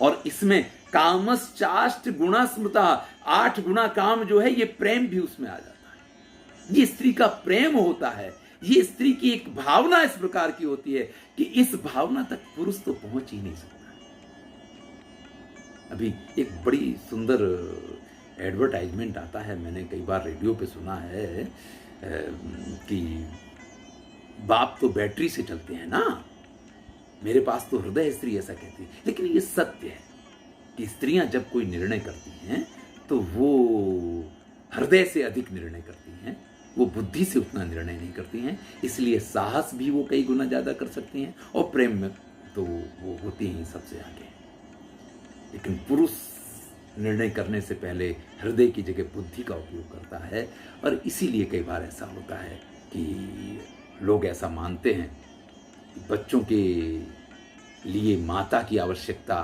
और इसमें कामश्चाष्ट गुणा स्मृता, 8 गुना काम जो है, ये प्रेम भी उसमें आ जाता है। ये स्त्री का प्रेम होता है। ये स्त्री की एक भावना इस प्रकार की होती है कि इस भावना तक पुरुष तो पहुंच ही नहीं सकता। अभी एक बड़ी सुंदर एडवर्टाइजमेंट आता है, मैंने कई बार रेडियो पे सुना है कि बाप तो बैटरी से चलते हैं ना, मेरे पास तो हृदय स्त्री, ऐसा कहती है। लेकिन ये सत्य है कि स्त्रियां जब कोई निर्णय करती हैं तो वो हृदय से अधिक निर्णय करती हैं, वो बुद्धि से उतना निर्णय नहीं करती हैं। इसलिए साहस भी वो कई गुना ज्यादा कर सकती हैं, और प्रेम में तो वो होती ही सबसे आगे। लेकिन पुरुष निर्णय करने से पहले हृदय की जगह बुद्धि का उपयोग करता है, और इसीलिए कई बार ऐसा होता है कि लोग ऐसा मानते हैं कि बच्चों के लिए माता की आवश्यकता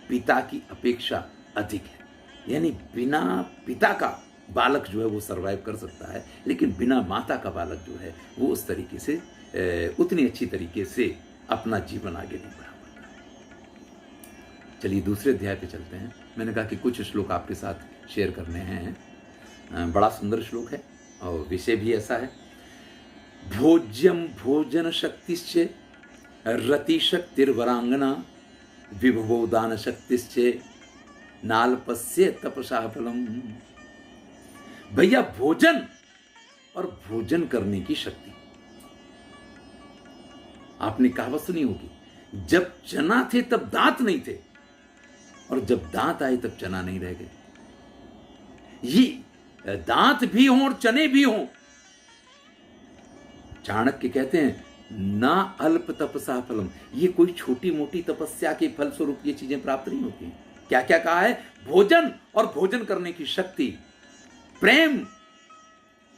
पिता की अपेक्षा अधिक है। यानी बिना पिता का बालक जो है वो सरवाइव कर सकता है, लेकिन बिना माता का बालक जो है वो उस तरीके से उतनी अच्छी तरीके से अपना जीवन आगे नहीं बढ़ा पाता। चलिए दूसरे अध्याय पे चलते हैं। मैंने कहा कि कुछ श्लोक आपके साथ शेयर करने हैं। बड़ा सुंदर श्लोक है और विषय भी ऐसा है। भोज्यम भोजन शक्तिश्च रति शक्तिर्वरांगना विभवो दान शक्तिश्च नाल्पस्य तपसा फलम। भैया भोजन और भोजन करने की शक्ति। आपने कहावत सुनी होगी, जब चना थे तब दांत नहीं थे, और जब दांत आए तब चना नहीं रह गए। ये दांत भी हों और चने भी हों। चाणक्य कहते हैं, ना अल्प तपसा फलम, ये कोई छोटी मोटी तपस्या के फल स्वरूप ये चीजें प्राप्त नहीं होती हैं। क्या क्या कहा है? भोजन और भोजन करने की शक्ति, प्रेम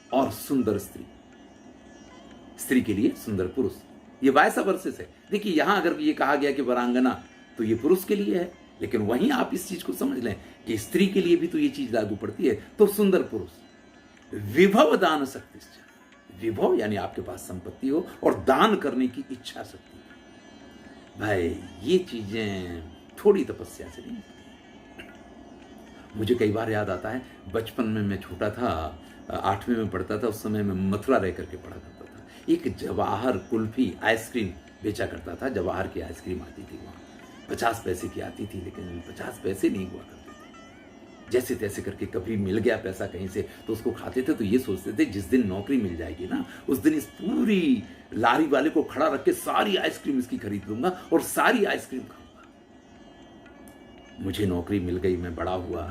और सुंदर स्त्री, स्त्री के लिए सुंदर पुरुष। ये वायसा वर्सेस है। देखिए, यहां अगर ये कहा गया कि वरांगना, तो ये पुरुष के लिए है, लेकिन वहीं आप इस चीज को समझ लें कि स्त्री के लिए भी तो ये चीज लागू पड़ती है। तो सुंदर पुरुष। विभव दान शक्ति, विभव यानी आपके पास संपत्ति हो और दान करने की इच्छा शक्ति। भाई, ये चीजें थोड़ी तपस्या से नहीं होती। मुझे कई बार याद आता है, बचपन में मैं छोटा था, 8वीं में पढ़ता था, उस समय मैं मथुरा रह करके पढ़ा करता था। एक जवाहर कुल्फी आइसक्रीम बेचा करता था। जवाहर की आइसक्रीम आती थी वहाँ, 50 पैसे की आती थी, लेकिन 50 पैसे नहीं हुआ करते थे। जैसे तैसे करके कभी मिल गया पैसा कहीं से तो उसको खाते थे। तो ये सोचते थे जिस दिन नौकरी मिल जाएगी ना, उस दिन इस पूरी लारी वाले को खड़ा रख के सारी आइसक्रीम इसकी खरीद लूंगा और सारी आइसक्रीम खाऊंगा। मुझे नौकरी मिल गई, मैं बड़ा हुआ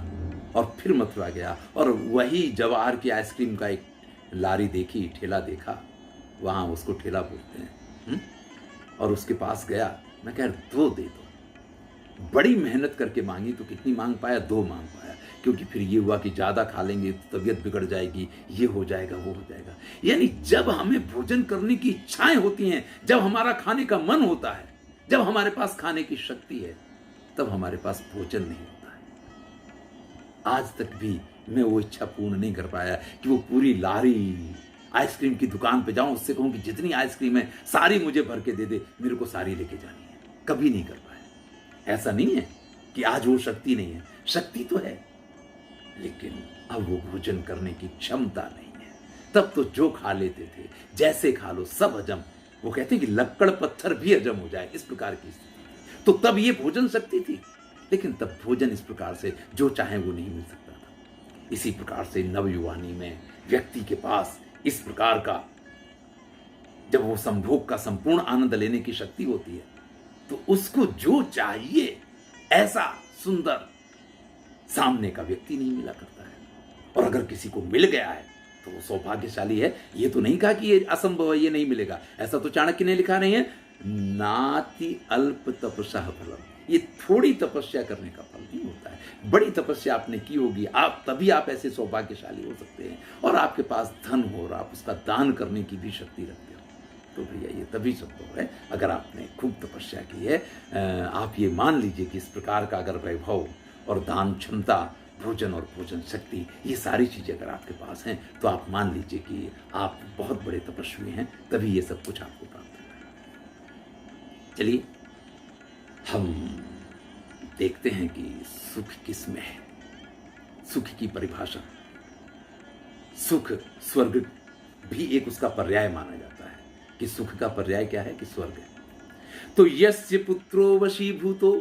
और फिर मथुरा गया और वही जवाहर की आइसक्रीम का एक लारी देखी, ठेला देखा, वहां उसको ठेला बोलते हैं, और उसके पास गया। मैं कह 2 दे दो। बड़ी मेहनत करके मांगी तो कितनी मांग पाया? 2 मांग पाया, क्योंकि फिर ये हुआ कि ज्यादा खा लेंगे तो तबीयत बिगड़ जाएगी, ये हो जाएगा, वो हो जाएगा। यानी जब हमें भोजन करने की इच्छाएं होती हैं, जब हमारा खाने का मन होता है, जब हमारे पास खाने की शक्ति है, तब हमारे पास भोजन नहीं होता है। आज तक भी मैं वो इच्छा पूर्ण नहीं कर पाया कि वो पूरी लारी आइसक्रीम की दुकान पे जाऊं, उससे कहूं कि जितनी आइसक्रीम है सारी मुझे भर के दे दे, मेरे को सारी लेके जानी है। कभी नहीं कर पाया। ऐसा नहीं है कि आज वो शक्ति नहीं है, शक्ति तो है, लेकिन अब वो भोजन करने की क्षमता नहीं है। तब तो जो खा लेते थे, जैसे खा लो सब हजम। वो कहते हैं कि लक्कड़ पत्थर भी हजम हो जाए, इस प्रकार की स्थिति थी। तो तब ये भोजन शक्ति थी, लेकिन तब भोजन इस प्रकार से जो चाहे वो नहीं मिल सकता था। इसी प्रकार से नवयुवानी में व्यक्ति के पास इस प्रकार का, जब वो संभोग का संपूर्ण आनंद लेने की शक्ति होती है, तो उसको जो चाहिए ऐसा सुंदर सामने का व्यक्ति नहीं मिला करता है। और अगर किसी को मिल गया है तो वो सौभाग्यशाली है। ये तो नहीं कहा कि ये असंभव है, ये नहीं मिलेगा, ऐसा तो चाणक्य ने लिखा नहीं है। नाति अल्प तपस्या फलम, ये थोड़ी तपस्या करने का फल नहीं होता है। बड़ी तपस्या आपने की होगी, आप तभी आप ऐसे सौभाग्यशाली हो सकते हैं, और आपके पास धन हो और आप उसका दान करने की भी शक्ति रखते हो, तो भैया ये तभी संभव है अगर आपने खूब तपस्या की है। आप ये मान लीजिए कि इस प्रकार का अगर वैभव और दान क्षमता, भोजन और भोजन शक्ति, ये सारी चीजें अगर आपके पास हैं, तो आप मान लीजिए कि आप बहुत बड़े तपस्वी हैं, तभी ये सब कुछ आपको प्राप्त होगा। चलिए हम देखते हैं कि सुख किस में है, सुख की परिभाषा। सुख, स्वर्ग भी एक उसका पर्याय माना जाता है कि सुख का पर्याय क्या है कि स्वर्ग है। तो यस्य पुत्रो वशीभूतो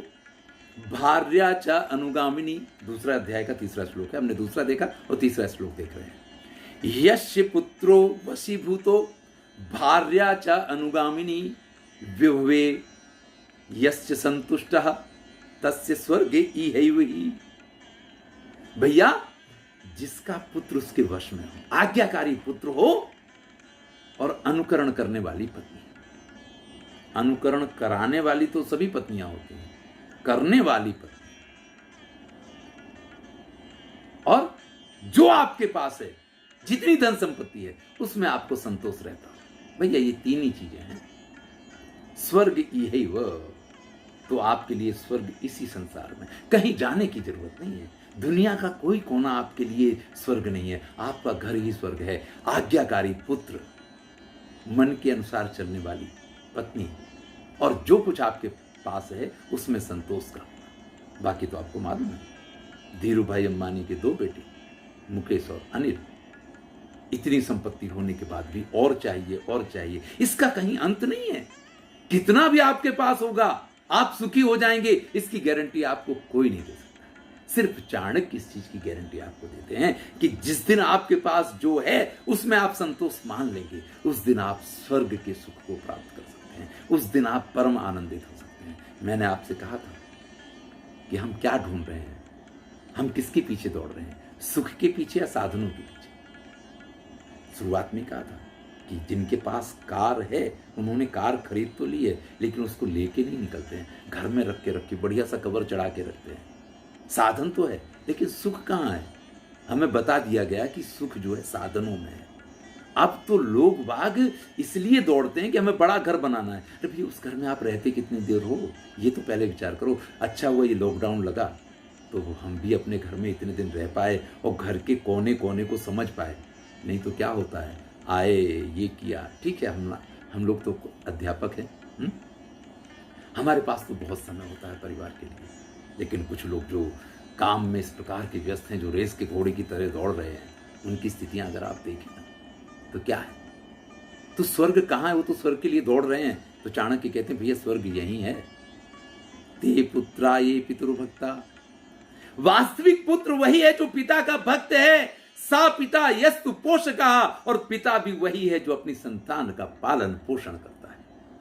भार्या च अनुगामिनी, दूसरा अध्याय का 3रा श्लोक है। हमने दूसरा देखा और 3रा श्लोक देख रहे हैं। यस्य पुत्रो वशीभूतो भार्या च अनुगामिनी विभवे यस्य संतुष्टः तस्य स्वर्गे इहैव हि। भैया, जिसका पुत्र उसके वश में हो, आज्ञाकारी पुत्र हो और अनुकरण करने वाली पत्नी। अनुकरण कराने वाली तो सभी पत्नियां होती हैं, करने वाली पत्नी, और जो आपके पास है, जितनी धन संपत्ति है, उसमें आपको संतोष रहता हो। भैया, ये 3 ही चीजें हैं। स्वर्ग इहैव, तो आपके लिए स्वर्ग इसी संसार में, कहीं जाने की जरूरत नहीं है। दुनिया का कोई कोना आपके लिए स्वर्ग नहीं है, आपका घर ही स्वर्ग है। आज्ञाकारी पुत्र, मन के अनुसार चलने वाली पत्नी, और जो कुछ आपके पास है उसमें संतोष का। बाकी तो आपको मालूम है, धीरू भाई अंबानी के 2 बेटे, मुकेश और अनिल, इतनी संपत्ति होने के बाद भी और चाहिए और चाहिए, इसका कहीं अंत नहीं है। कितना भी आपके पास होगा, आप सुखी हो जाएंगे, इसकी गारंटी आपको कोई नहीं दे सकता। सिर्फ चाणक्य इस चीज की गारंटी आपको देते हैं कि जिस दिन आपके पास जो है उसमें आप संतोष मान लेंगे, उस दिन आप स्वर्ग के सुख को प्राप्त कर सकते हैं, उस दिन आप परम आनंदित हो सकते हैं। मैंने आपसे कहा था कि हम क्या ढूंढ रहे हैं, हम किसके पीछे दौड़ रहे हैं, सुख के पीछे या साधनों के पीछे। शुरुआत में कहा था कि जिनके पास कार है उन्होंने कार खरीद तो ली है, लेकिन उसको लेके नहीं निकलते हैं, घर में रख के बढ़िया सा कवर चढ़ा के रखते हैं। साधन तो है लेकिन सुख कहाँ है? हमें बता दिया गया कि सुख जो है साधनों में है। अब तो लोग बाग इसलिए दौड़ते हैं कि हमें बड़ा घर बनाना है। अरे भैया, उस घर में आप रहते कितनी देर हो, ये तो पहले विचार करो। अच्छा हुआ ये लॉकडाउन लगा तो हम भी अपने घर में इतने दिन रह पाए और घर के कोने कोने को समझ पाए। नहीं तो क्या होता है, आए ये किया, ठीक है, हम लोग तो अध्यापक हैं, हमारे पास तो बहुत समय होता है परिवार के लिए, लेकिन कुछ लोग जो काम में इस प्रकार के व्यस्त हैं, जो रेस के घोड़े की तरह दौड़ रहे हैं, उनकी स्थितियां अगर आप देखें ना तो क्या है, तो स्वर्ग कहाँ है? वो तो स्वर्ग के लिए दौड़ रहे हैं। तो चाणक्य कहते हैं भैया स्वर्ग यही है। ते पुत्रा ये पितृभक्ता, वास्तविक पुत्र वही है जो पिता का भक्त है। सा पिता यस्तु पोषका, और पिता भी वही है जो अपनी संतान का पालन पोषण करता है।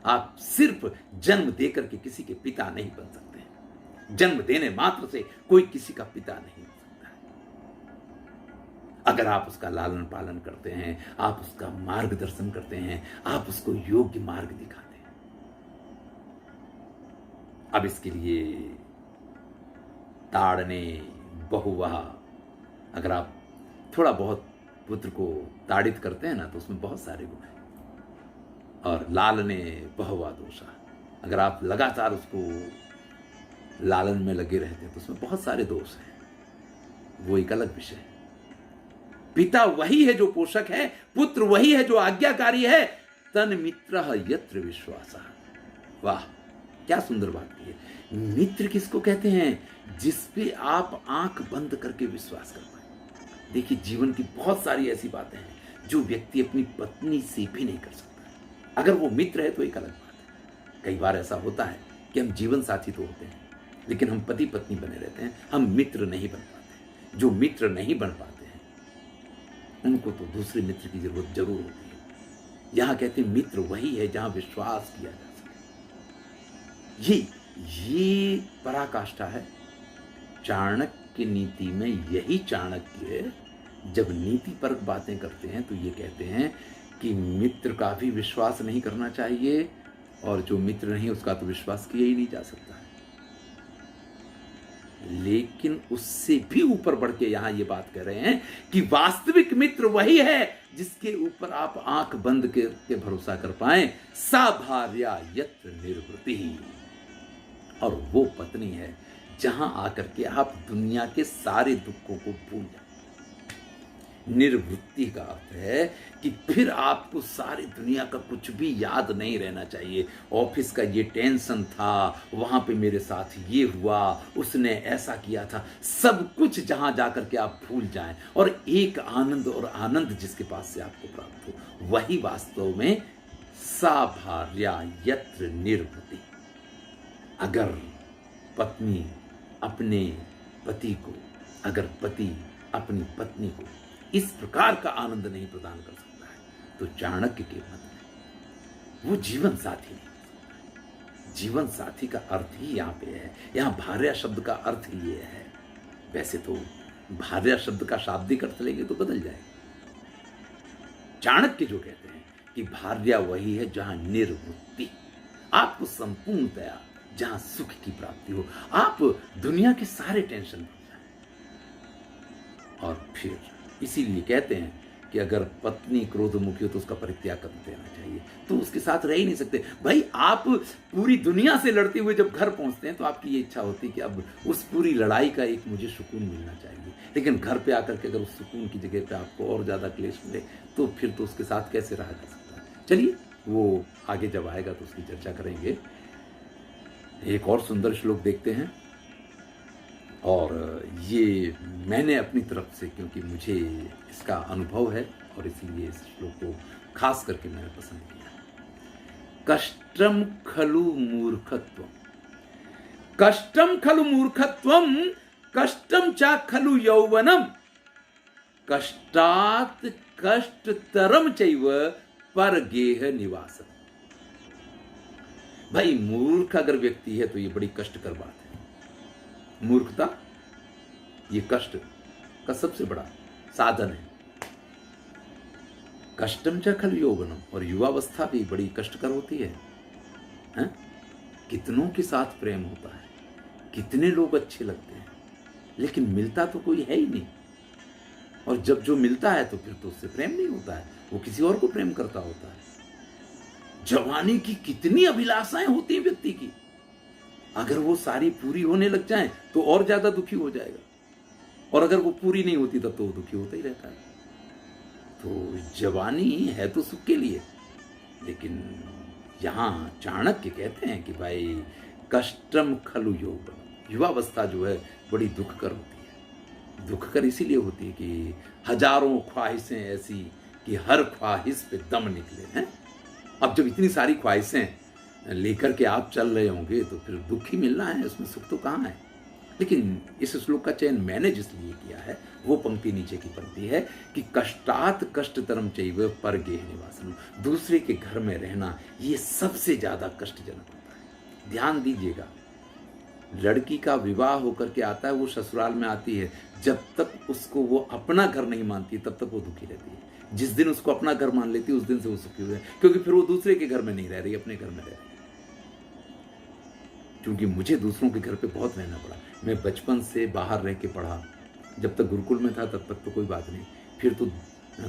आप सिर्फ जन्म देकर के किसी के पिता नहीं बन सकते हैं। जन्म देने मात्र से कोई किसी का पिता नहीं बन सकता है। अगर आप उसका लालन पालन करते हैं, आप उसका मार्गदर्शन करते हैं, आप उसको योग्य मार्ग दिखाते हैं। अब इसके लिए ताड़ने बहुवहा, अगर आप थोड़ा बहुत पुत्र को ताड़ित करते हैं ना तो उसमें बहुत सारे गुण हैं। और लालने बहुवा दोषा, अगर आप लगातार उसको लालन में लगे रहते हैं तो उसमें बहुत सारे दोष हैं, वो एक अलग विषय है। पिता वही है जो पोषक है, पुत्र वही है जो आज्ञाकारी है। तन मित्र यत्र विश्वास। वाह, क्या सुंदर बात की है। मित्र किसको कहते हैं? जिस पे आप आंख बंद करके विश्वास कर पाए। देखिए, जीवन की बहुत सारी ऐसी बातें हैं जो व्यक्ति अपनी पत्नी से भी नहीं कर सकता। अगर वो मित्र है तो एक अलग बात है। कई बार ऐसा होता है कि हम जीवन साथी तो होते हैं, लेकिन हम पति पत्नी बने रहते हैं, हम मित्र नहीं बन पाते। जो मित्र नहीं बन पाते हैं उनको तो दूसरे मित्र की जरूरत जरूर होती है। यहां कहते हैं मित्र वही है जहां विश्वास किया जा सके। ये पराकाष्ठा है चाणक्य नीति में। यही चाणक्य जब नीति परक बातें करते हैं तो ये कहते हैं कि मित्र का भी विश्वास नहीं करना चाहिए, और जो मित्र नहीं उसका तो विश्वास किया ही नहीं जा सकता है। लेकिन उससे भी ऊपर बढ़ के यहां ये बात कह रहे हैं कि वास्तविक मित्र वही है जिसके ऊपर आप आंख बंद करके भरोसा कर पाए। सा भार्या यत्र निर्वृति, और वो पत्नी है जहां आकर के आप दुनिया के सारे दुखों को भूल जाए। निर्वृत्ति का अर्थ है कि फिर आपको सारी दुनिया का कुछ भी याद नहीं रहना चाहिए। ऑफिस का ये टेंशन था, वहां पे मेरे साथ ये हुआ, उसने ऐसा किया था, सब कुछ जहां जाकर के आप भूल जाएं, और एक आनंद, और आनंद जिसके पास से आपको प्राप्त हो, वही वास्तव में सा भार्या यत्र निर्वृत्ति। अगर पत्नी अपने पति को, अगर पति अपनी पत्नी को इस प्रकार का आनंद नहीं प्रदान कर सकता है तो चाणक्य के मत में वो जीवन साथी नहीं हो सकता। जीवन साथी का अर्थ ही यहाँ पे है। यहाँ भार्या शब्द का अर्थ ही ये है। वैसे तो भार्या शब्द का शाब्दिक अर्थ लेंगे तो बदल जाएगा। चाणक्य जो कहते हैं कि भार्या वही है जहां निर्वृत्ति, आपको संपूर्णतया जहां सुख की प्राप्ति हो, आप दुनिया के सारे टेंशन भूल जाएं। और फिर इसीलिए कहते हैं कि अगर पत्नी क्रोधमुखी हो तो उसका परित्याग कर देना चाहिए, तो उसके साथ रह ही नहीं सकते। भाई, आप पूरी दुनिया से लड़ते हुए जब घर पहुंचते हैं तो आपकी ये इच्छा होती है कि अब उस पूरी लड़ाई का एक मुझे सुकून मिलना चाहिए, लेकिन घर पे आकर के अगर उस सुकून की जगह पे आपको और ज्यादा क्लेश मिले तो फिर तो उसके साथ कैसे रहा जा सकता है। चलिए, वो आगे जब आएगा तो उसकी चर्चा करेंगे। एक और सुंदर श्लोक देखते हैं, और ये मैंने अपनी तरफ से, क्योंकि मुझे इसका अनुभव है और इसलिए इस श्लोक को खास करके मैंने पसंद किया। कष्टम खलु मूर्खत्वम, कष्टम खलु मूर्खत्वम कष्टम चा खलु यौवनम कष्टात कष्टतरम चैव पर गेह निवासम। भाई मूर्ख अगर व्यक्ति है तो ये बड़ी कष्टकर बात है। मूर्खता ये कष्ट का सबसे बड़ा साधन है। कष्टम च खलु यौवनम, और युवावस्था भी बड़ी कष्टकर होती है, हैं? कितनों के साथ प्रेम होता है, कितने लोग अच्छे लगते हैं, लेकिन मिलता तो कोई है ही नहीं। और जब जो मिलता है तो फिर तो उससे प्रेम नहीं होता है, वो किसी और को प्रेम करता होता है। जवानी की कितनी अभिलाषाएं होती हैं व्यक्ति की, अगर वो सारी पूरी होने लग जाएं तो और ज्यादा दुखी हो जाएगा, और अगर वो पूरी नहीं होती तब तो वो दुखी होता ही रहता है। तो जवानी है तो सुख के लिए, लेकिन यहां चाणक्य कहते हैं कि भाई कष्टम खलु यौवनम, युवावस्था जो है बड़ी दुखकर होती है। दुखकर इसीलिए होती है कि हजारों ख्वाहिशें ऐसी कि हर ख्वाहिश पे दम निकले हैं। अब जब इतनी सारी ख्वाहिशें लेकर के आप चल रहे होंगे तो फिर दुख ही मिलना है, उसमें सुख तो कहाँ है। लेकिन इस श्लोक का चयन मैंने जिसलिए किया है वो पंक्ति नीचे की पंक्ति है कि कष्टात कष्टतरम चैव पर गेह निवासम, दूसरे के घर में रहना ये सबसे ज्यादा कष्टजनक होता है। ध्यान दीजिएगा, लड़की का विवाह होकर के आता है, वो ससुराल में आती है, जब तक उसको वो अपना घर नहीं मानती तब तक वो दुखी रहती है। जिस दिन उसको अपना घर मान लेती है उस दिन से वो सुखी हुई है, क्योंकि फिर वो दूसरे के घर में नहीं रह रही, अपने घर में रह रही। क्योंकि मुझे दूसरों के घर पे बहुत रहना पड़ा, मैं बचपन से बाहर रह के पढ़ा, जब तक गुरुकुल में था तब तक तो कोई बात नहीं, फिर तो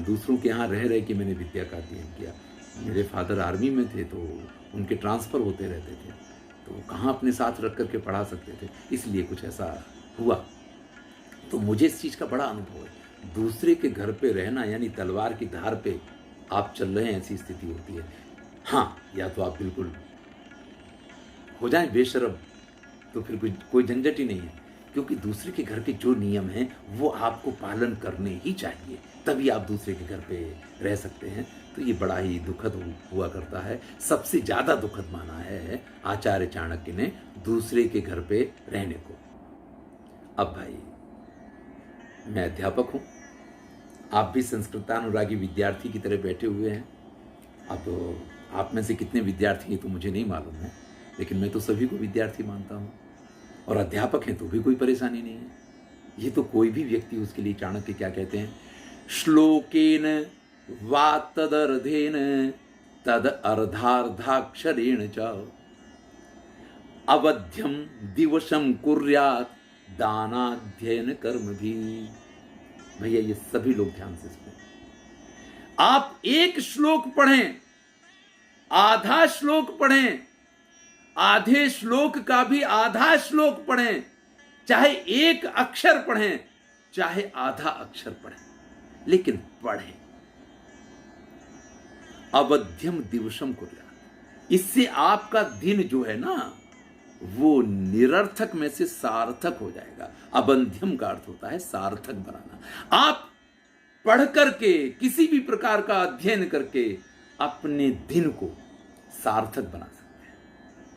दूसरों के यहाँ रह के मैंने विद्या का अध्ययन किया। मेरे फादर आर्मी में थे तो उनके ट्रांसफ़र होते रहते थे, तो कहाँ अपने साथ रख करके पढ़ा सकते थे, इसलिए कुछ ऐसा हुआ। तो मुझे इस चीज़ का बड़ा अनुभव है। दूसरे के घर पे रहना यानी तलवार की धार पे आप चल रहे हैं, ऐसी स्थिति होती है। हाँ, या तो आप बिल्कुल हो जाए बेशर्म, तो फिर कोई झंझट ही नहीं है, क्योंकि दूसरे के घर के जो नियम हैं वो आपको पालन करने ही चाहिए, तभी आप दूसरे के घर पे रह सकते हैं। तो ये बड़ा ही दुखद हुआ करता है। सबसे ज़्यादा दुखद माना है आचार्य चाणक्य ने दूसरे के घर पे रहने को। अब भाई मैं अध्यापक हूँ, आप भी संस्कृतानुरागी विद्यार्थी की तरह बैठे हुए हैं। अब आप में से कितने विद्यार्थी हैं तो मुझे नहीं मालूम है, लेकिन मैं तो सभी को विद्यार्थी मानता हूँ, और अध्यापक हैं तो भी कोई परेशानी नहीं है। ये तो कोई भी व्यक्ति, उसके लिए चाणक्य क्या कहते हैं, श्लोकेन वा तदर्धेन तद अर्धार्धाक्षरेण च अवध्यम दिवसम कुर्यात दानाध्ययन कर्म भी। भैया ये सभी लोग ध्यान से सुने। आप एक श्लोक पढ़ें, आधा श्लोक पढ़ें, आधे श्लोक का भी आधा श्लोक पढ़ें, चाहे एक अक्षर पढ़ें चाहे आधा अक्षर पढ़ें, लेकिन पढ़ें। अवध्यम दिवसम कुर्यात, इससे आपका दिन जो है ना वो निरर्थक में से सार्थक हो जाएगा। अबंध्यम का अर्थ होता है सार्थक बनाना। आप पढ़ करके किसी भी प्रकार का अध्ययन करके अपने दिन को सार्थक बना सकते हैं।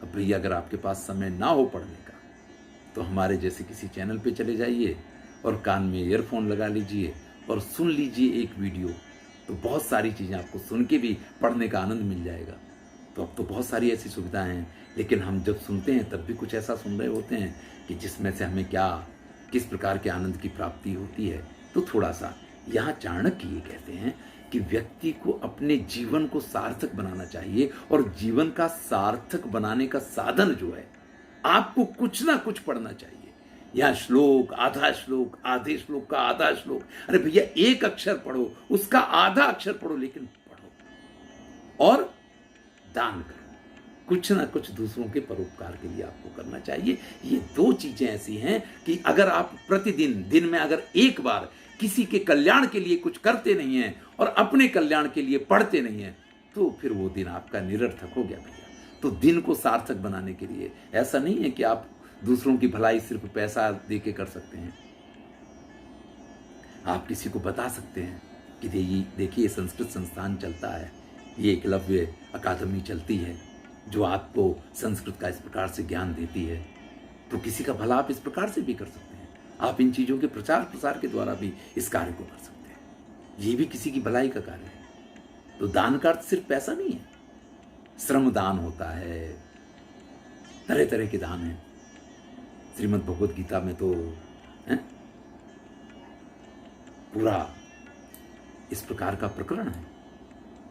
अब भैया अगर आपके पास समय ना हो पढ़ने का तो हमारे जैसे किसी चैनल पे चले जाइए और कान में ईयरफोन लगा लीजिए और सुन लीजिए एक वीडियो, तो बहुत सारी चीज़ें आपको सुन के भी पढ़ने का आनंद मिल जाएगा। तो अब तो बहुत सारी ऐसी सुविधाएं हैं, लेकिन हम जब सुनते हैं तब भी कुछ ऐसा सुन रहे होते हैं कि जिसमें से हमें किस प्रकार के आनंद की प्राप्ति होती है। तो थोड़ा सा यहाँ चाणक्य ये कहते हैं कि व्यक्ति को अपने जीवन को सार्थक बनाना चाहिए, और जीवन का सार्थक बनाने का साधन जो है आपको कुछ ना कुछ पढ़ना चाहिए। या श्लोक, आधा श्लोक, आधे श्लोक का आधा श्लोक, अरे भैया एक अक्षर पढ़ो, उसका आधा अक्षर पढ़ो, लेकिन पढ़ो और दान करो। कुछ ना कुछ दूसरों के परोपकार के लिए आपको करना चाहिए। ये दो चीजें ऐसी हैं कि अगर आप प्रतिदिन दिन में अगर एक बार किसी के कल्याण के लिए कुछ करते नहीं हैं और अपने कल्याण के लिए पढ़ते नहीं हैं, तो फिर वो दिन आपका निरर्थक हो गया भैया। तो दिन को सार्थक बनाने के लिए ऐसा नहीं है कि आप दूसरों की भलाई सिर्फ पैसा दे के कर सकते हैं। आप किसी को बता सकते हैं कि देखिए संस्कृत संस्थान चलता है, ये एकलव्य अकादमी चलती है जो आपको संस्कृत का इस प्रकार से ज्ञान देती है, तो किसी का भला आप इस प्रकार से भी कर सकते हैं। आप इन चीज़ों के प्रचार प्रसार के द्वारा भी इस कार्य को कर सकते हैं। ये भी किसी की भलाई का कार्य है। तो दान का अर्थ सिर्फ पैसा नहीं है, श्रम दान होता है, तरह तरह के दान हैं। श्रीमद् भगवद गीता में तो है पूरा इस प्रकार का प्रकरण है,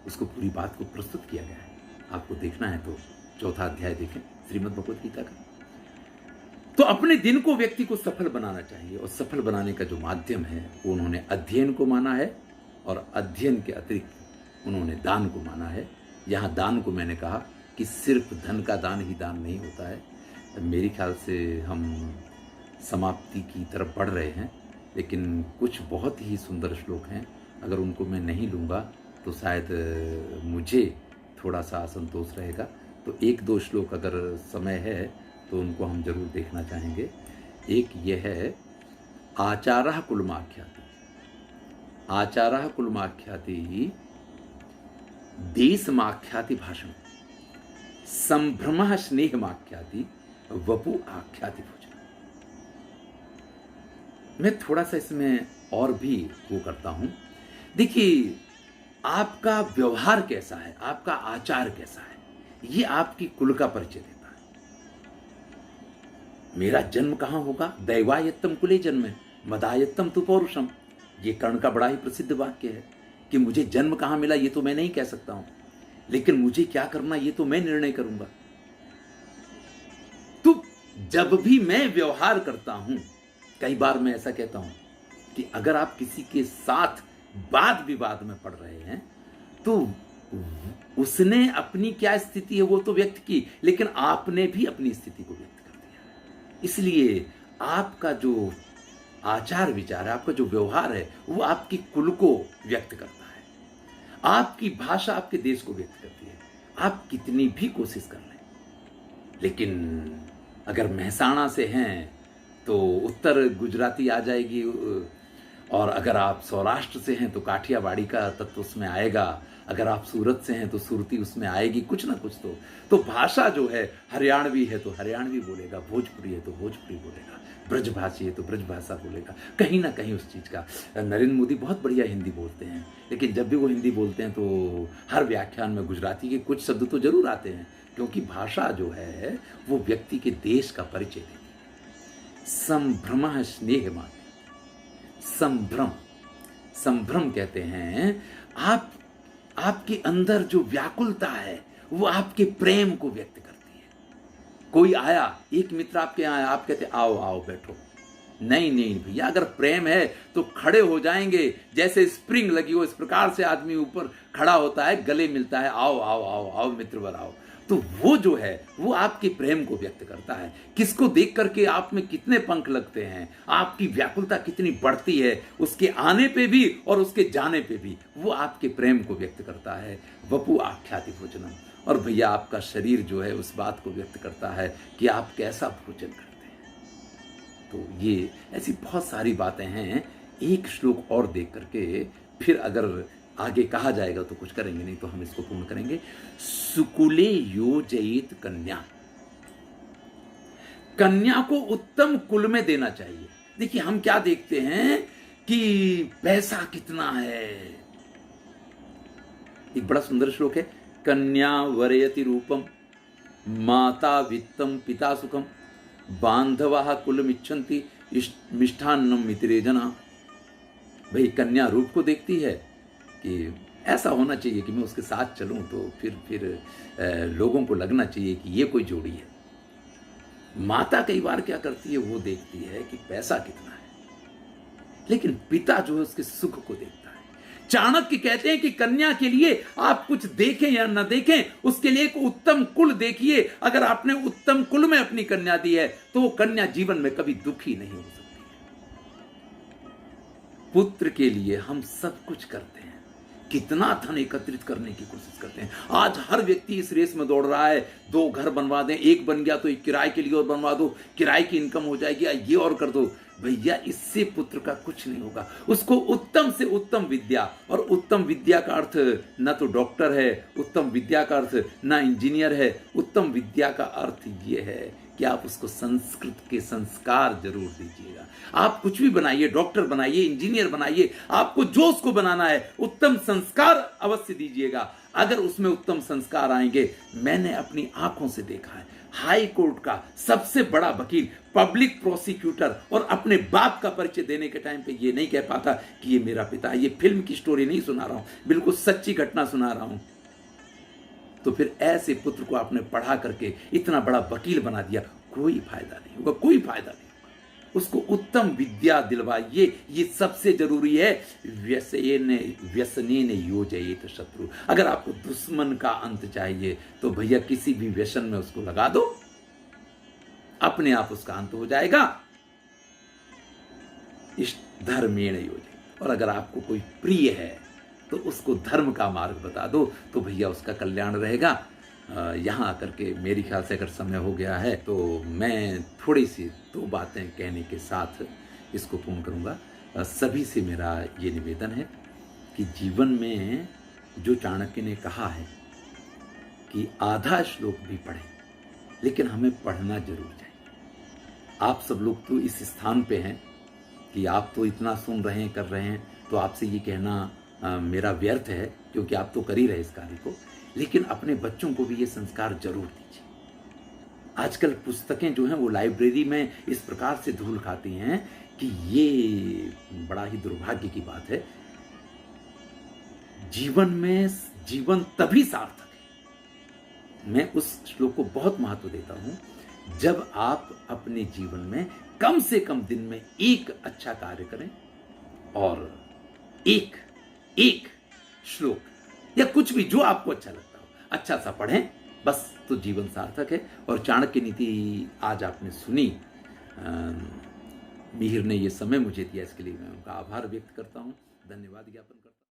उसको पूरी बात को प्रस्तुत किया गया है। आपको देखना है तो 4वां अध्याय देखें श्रीमद् भगवद गीता का। तो अपने दिन को व्यक्ति को सफल बनाना चाहिए, और सफल बनाने का जो माध्यम है वो उन्होंने अध्ययन को माना है, और अध्ययन के अतिरिक्त उन्होंने दान को माना है। यहाँ दान को मैंने कहा कि सिर्फ धन का दान ही दान नहीं होता है। मेरे ख्याल से हम समाप्ति की तरफ बढ़ रहे हैं, लेकिन कुछ बहुत ही सुंदर श्लोक हैं, अगर उनको मैं नहीं लूँगा तो शायद मुझे थोड़ा सा असंतोष रहेगा। तो 1-2 श्लोक अगर समय है तो उनको हम जरूर देखना चाहेंगे। एक ये है, आचारः कुलमाख्याति, आचारः कुलमाख्याति देशमाख्याति भाषण, संभ्रमः स्नेहमाख्याति वपु आख्याति भोजन। मैं थोड़ा सा इसमें और भी वो करता हूं। देखिए, आपका व्यवहार कैसा है, आपका आचार कैसा है, ये आपकी कुल का परिचय देता है। मेरा जन्म कहां होगा? दैवायत्तम कुले जन्म, मदायत्तम तु पौरुषम। ये कर्ण का बड़ा ही प्रसिद्ध वाक्य है कि मुझे जन्म कहां मिला ये तो मैं नहीं कह सकता हूं, लेकिन मुझे क्या करना ये तो मैं निर्णय करूंगा। तो जब भी मैं व्यवहार करता हूं, कई बार मैं ऐसा कहता हूं कि अगर आप किसी के साथ वाद विवाद में पड़ रहे हैं तो उसने अपनी क्या स्थिति है वो तो व्यक्त की, लेकिन आपने भी अपनी स्थिति को व्यक्त कर दिया। इसलिए आपका जो आचार विचार है, आपका जो व्यवहार है, वो आपकी कुल को व्यक्त करता है। आपकी भाषा आपके देश को व्यक्त करती है। आप कितनी भी कोशिश कर लें, लेकिन अगर मेहसाणा से हैं तो उत्तर गुजराती आ जाएगी, और अगर आप सौराष्ट्र से हैं तो काठियावाड़ी का तत्व उसमें आएगा, अगर आप सूरत से हैं तो सुरती उसमें आएगी, कुछ ना कुछ तो भाषा जो है, हरियाणवी है तो हरियाणवी बोलेगा, भोजपुरी है तो भोजपुरी बोलेगा, ब्रजभाषी है तो ब्रजभाषा बोलेगा, कहीं ना कहीं उस चीज़ का। नरेंद्र मोदी बहुत बढ़िया हिंदी बोलते हैं, लेकिन जब भी वो हिंदी बोलते हैं तो हर व्याख्यान में गुजराती के कुछ शब्द तो जरूर आते हैं, क्योंकि भाषा जो है वो व्यक्ति के देश का परिचय देती है। संभ्रमः स्नेहमात्, संभ्रम, संभ्रम कहते हैं आपके अंदर जो व्याकुलता है वो आपके प्रेम को व्यक्त करती है। कोई आया, एक मित्र आपके यहाँ आया, आप कहते आओ आओ बैठो, नहीं नहीं भैया, अगर प्रेम है तो खड़े हो जाएंगे, जैसे स्प्रिंग लगी हो इस प्रकार से आदमी ऊपर खड़ा होता है, गले मिलता है, आओ आओ आओ आओ मित्रवर आओ। तो वो जो है वो आपके प्रेम को व्यक्त करता है। किसको देख करके आप में कितने पंख लगते हैं, आपकी व्याकुलता कितनी बढ़ती है, उसके आने पे भी और उसके जाने पे भी, वो आपके प्रेम को व्यक्त करता है। वपु आख्याति भोजनम, और भैया आपका शरीर जो है उस बात को व्यक्त करता है कि आप कैसा भोजन करते हैं। तो ये ऐसी बहुत सारी बातें हैं। एक श्लोक और देख करके फिर अगर आगे कहा जाएगा तो कुछ करेंगे, नहीं तो हम इसको पूर्ण करेंगे। सुकुले योजयित कन्या, कन्या को उत्तम कुल में देना चाहिए। देखिए, हम क्या देखते हैं कि पैसा कितना है। एक बड़ा सुंदर श्लोक है, कन्या वरयति रूपम, माता वित्तम पिता सुखम, बांधवा कुलम इच्छन्ति मिष्ठान्नम मित्रे जना। भाई, कन्या रूप को देखती है कि ऐसा होना चाहिए कि मैं उसके साथ चलूं, तो फिर लोगों को लगना चाहिए कि ये कोई जोड़ी है। माता कई बार क्या करती है, वो देखती है कि पैसा कितना है, लेकिन पिता जो है उसके सुख को देखता है। चाणक्य कहते हैं कि कन्या के लिए आप कुछ देखें या न देखें, उसके लिए एक उत्तम कुल देखिए। अगर आपने उत्तम कुल में अपनी कन्या दी है तो वो कन्या जीवन में कभी दुखी नहीं हो सकती है। पुत्र के लिए हम सब कुछ करते हैं, कितना धन एकत्रित करने की कोशिश करते हैं। आज हर व्यक्ति इस रेस में दौड़ रहा है, 2 घर बनवा दें, एक बन गया तो एक किराए के लिए और बनवा दो, किराए की इनकम हो जाएगी, ये और कर दो। भैया, इससे पुत्र का कुछ नहीं होगा। उसको उत्तम से उत्तम विद्या, और उत्तम विद्या का अर्थ न तो डॉक्टर है, उत्तम विद्या का अर्थ न इंजीनियर है, उत्तम विद्या का अर्थ ये है कि आप उसको संस्कृत के संस्कार जरूर दीजिएगा। आप कुछ भी बनाइए, डॉक्टर बनाइए, इंजीनियर बनाइए, आपको जो उसको बनाना है उत्तम संस्कार अवश्य दीजिएगा। अगर उसमें उत्तम संस्कार आएंगे, मैंने अपनी आंखों से देखा है, हाई कोर्ट का सबसे बड़ा वकील, पब्लिक प्रोसिक्यूटर, और अपने बाप का परिचय देने के टाइम पे ये नहीं कह पाता कि ये मेरा पिता है। ये फिल्म की स्टोरी नहीं सुना रहा हूं, बिल्कुल सच्ची घटना सुना रहा हूं। तो फिर ऐसे पुत्र को आपने पढ़ा करके इतना बड़ा वकील बना दिया, कोई फायदा नहीं होगा, कोई फायदा नहीं होगा। उसको उत्तम विद्या दिलवाइए, ये सबसे जरूरी है। व्यसनेन योजयेत शत्रु। अगर आपको दुश्मन का अंत चाहिए तो भैया किसी भी व्यसन में उसको लगा दो, अपने आप उसका अंत हो जाएगा। इष्ट धर्मेण योजयेत। और अगर आपको कोई प्रिय है तो उसको धर्म का मार्ग बता दो, तो भैया उसका कल्याण रहेगा। यहाँ आकर के मेरे ख्याल से अगर समय हो गया है तो मैं थोड़ी सी 2 बातें कहने के साथ इसको पूर्ण करूँगा। सभी से मेरा ये निवेदन है कि जीवन में जो चाणक्य ने कहा है कि आधा श्लोक भी पढ़ें, लेकिन हमें पढ़ना जरूर चाहिए। आप सब लोग तो इस स्थान पे हैं कि आप तो इतना सुन रहे हैं, कर रहे हैं, तो आपसे ये कहना मेरा व्यर्थ है, क्योंकि आप तो कर ही रहे इस कार्य को। लेकिन अपने बच्चों को भी ये संस्कार जरूर दीजिए। आजकल पुस्तकें जो हैं वो लाइब्रेरी में इस प्रकार से धूल खाती हैं कि ये बड़ा ही दुर्भाग्य की बात है। जीवन में जीवन तभी सार्थक है, मैं उस श्लोक को बहुत महत्व देता हूं, जब आप अपने जीवन में कम से कम दिन में एक अच्छा कार्य करें और एक श्लोक या कुछ भी जो आपको अच्छा लगता हो अच्छा सा पढ़ें, बस तो जीवन सार्थक है। और चाणक्य नीति आज आपने सुनी, मिहिर ने ये समय मुझे दिया, इसके लिए मैं उनका आभार व्यक्त करता हूं, धन्यवाद ज्ञापन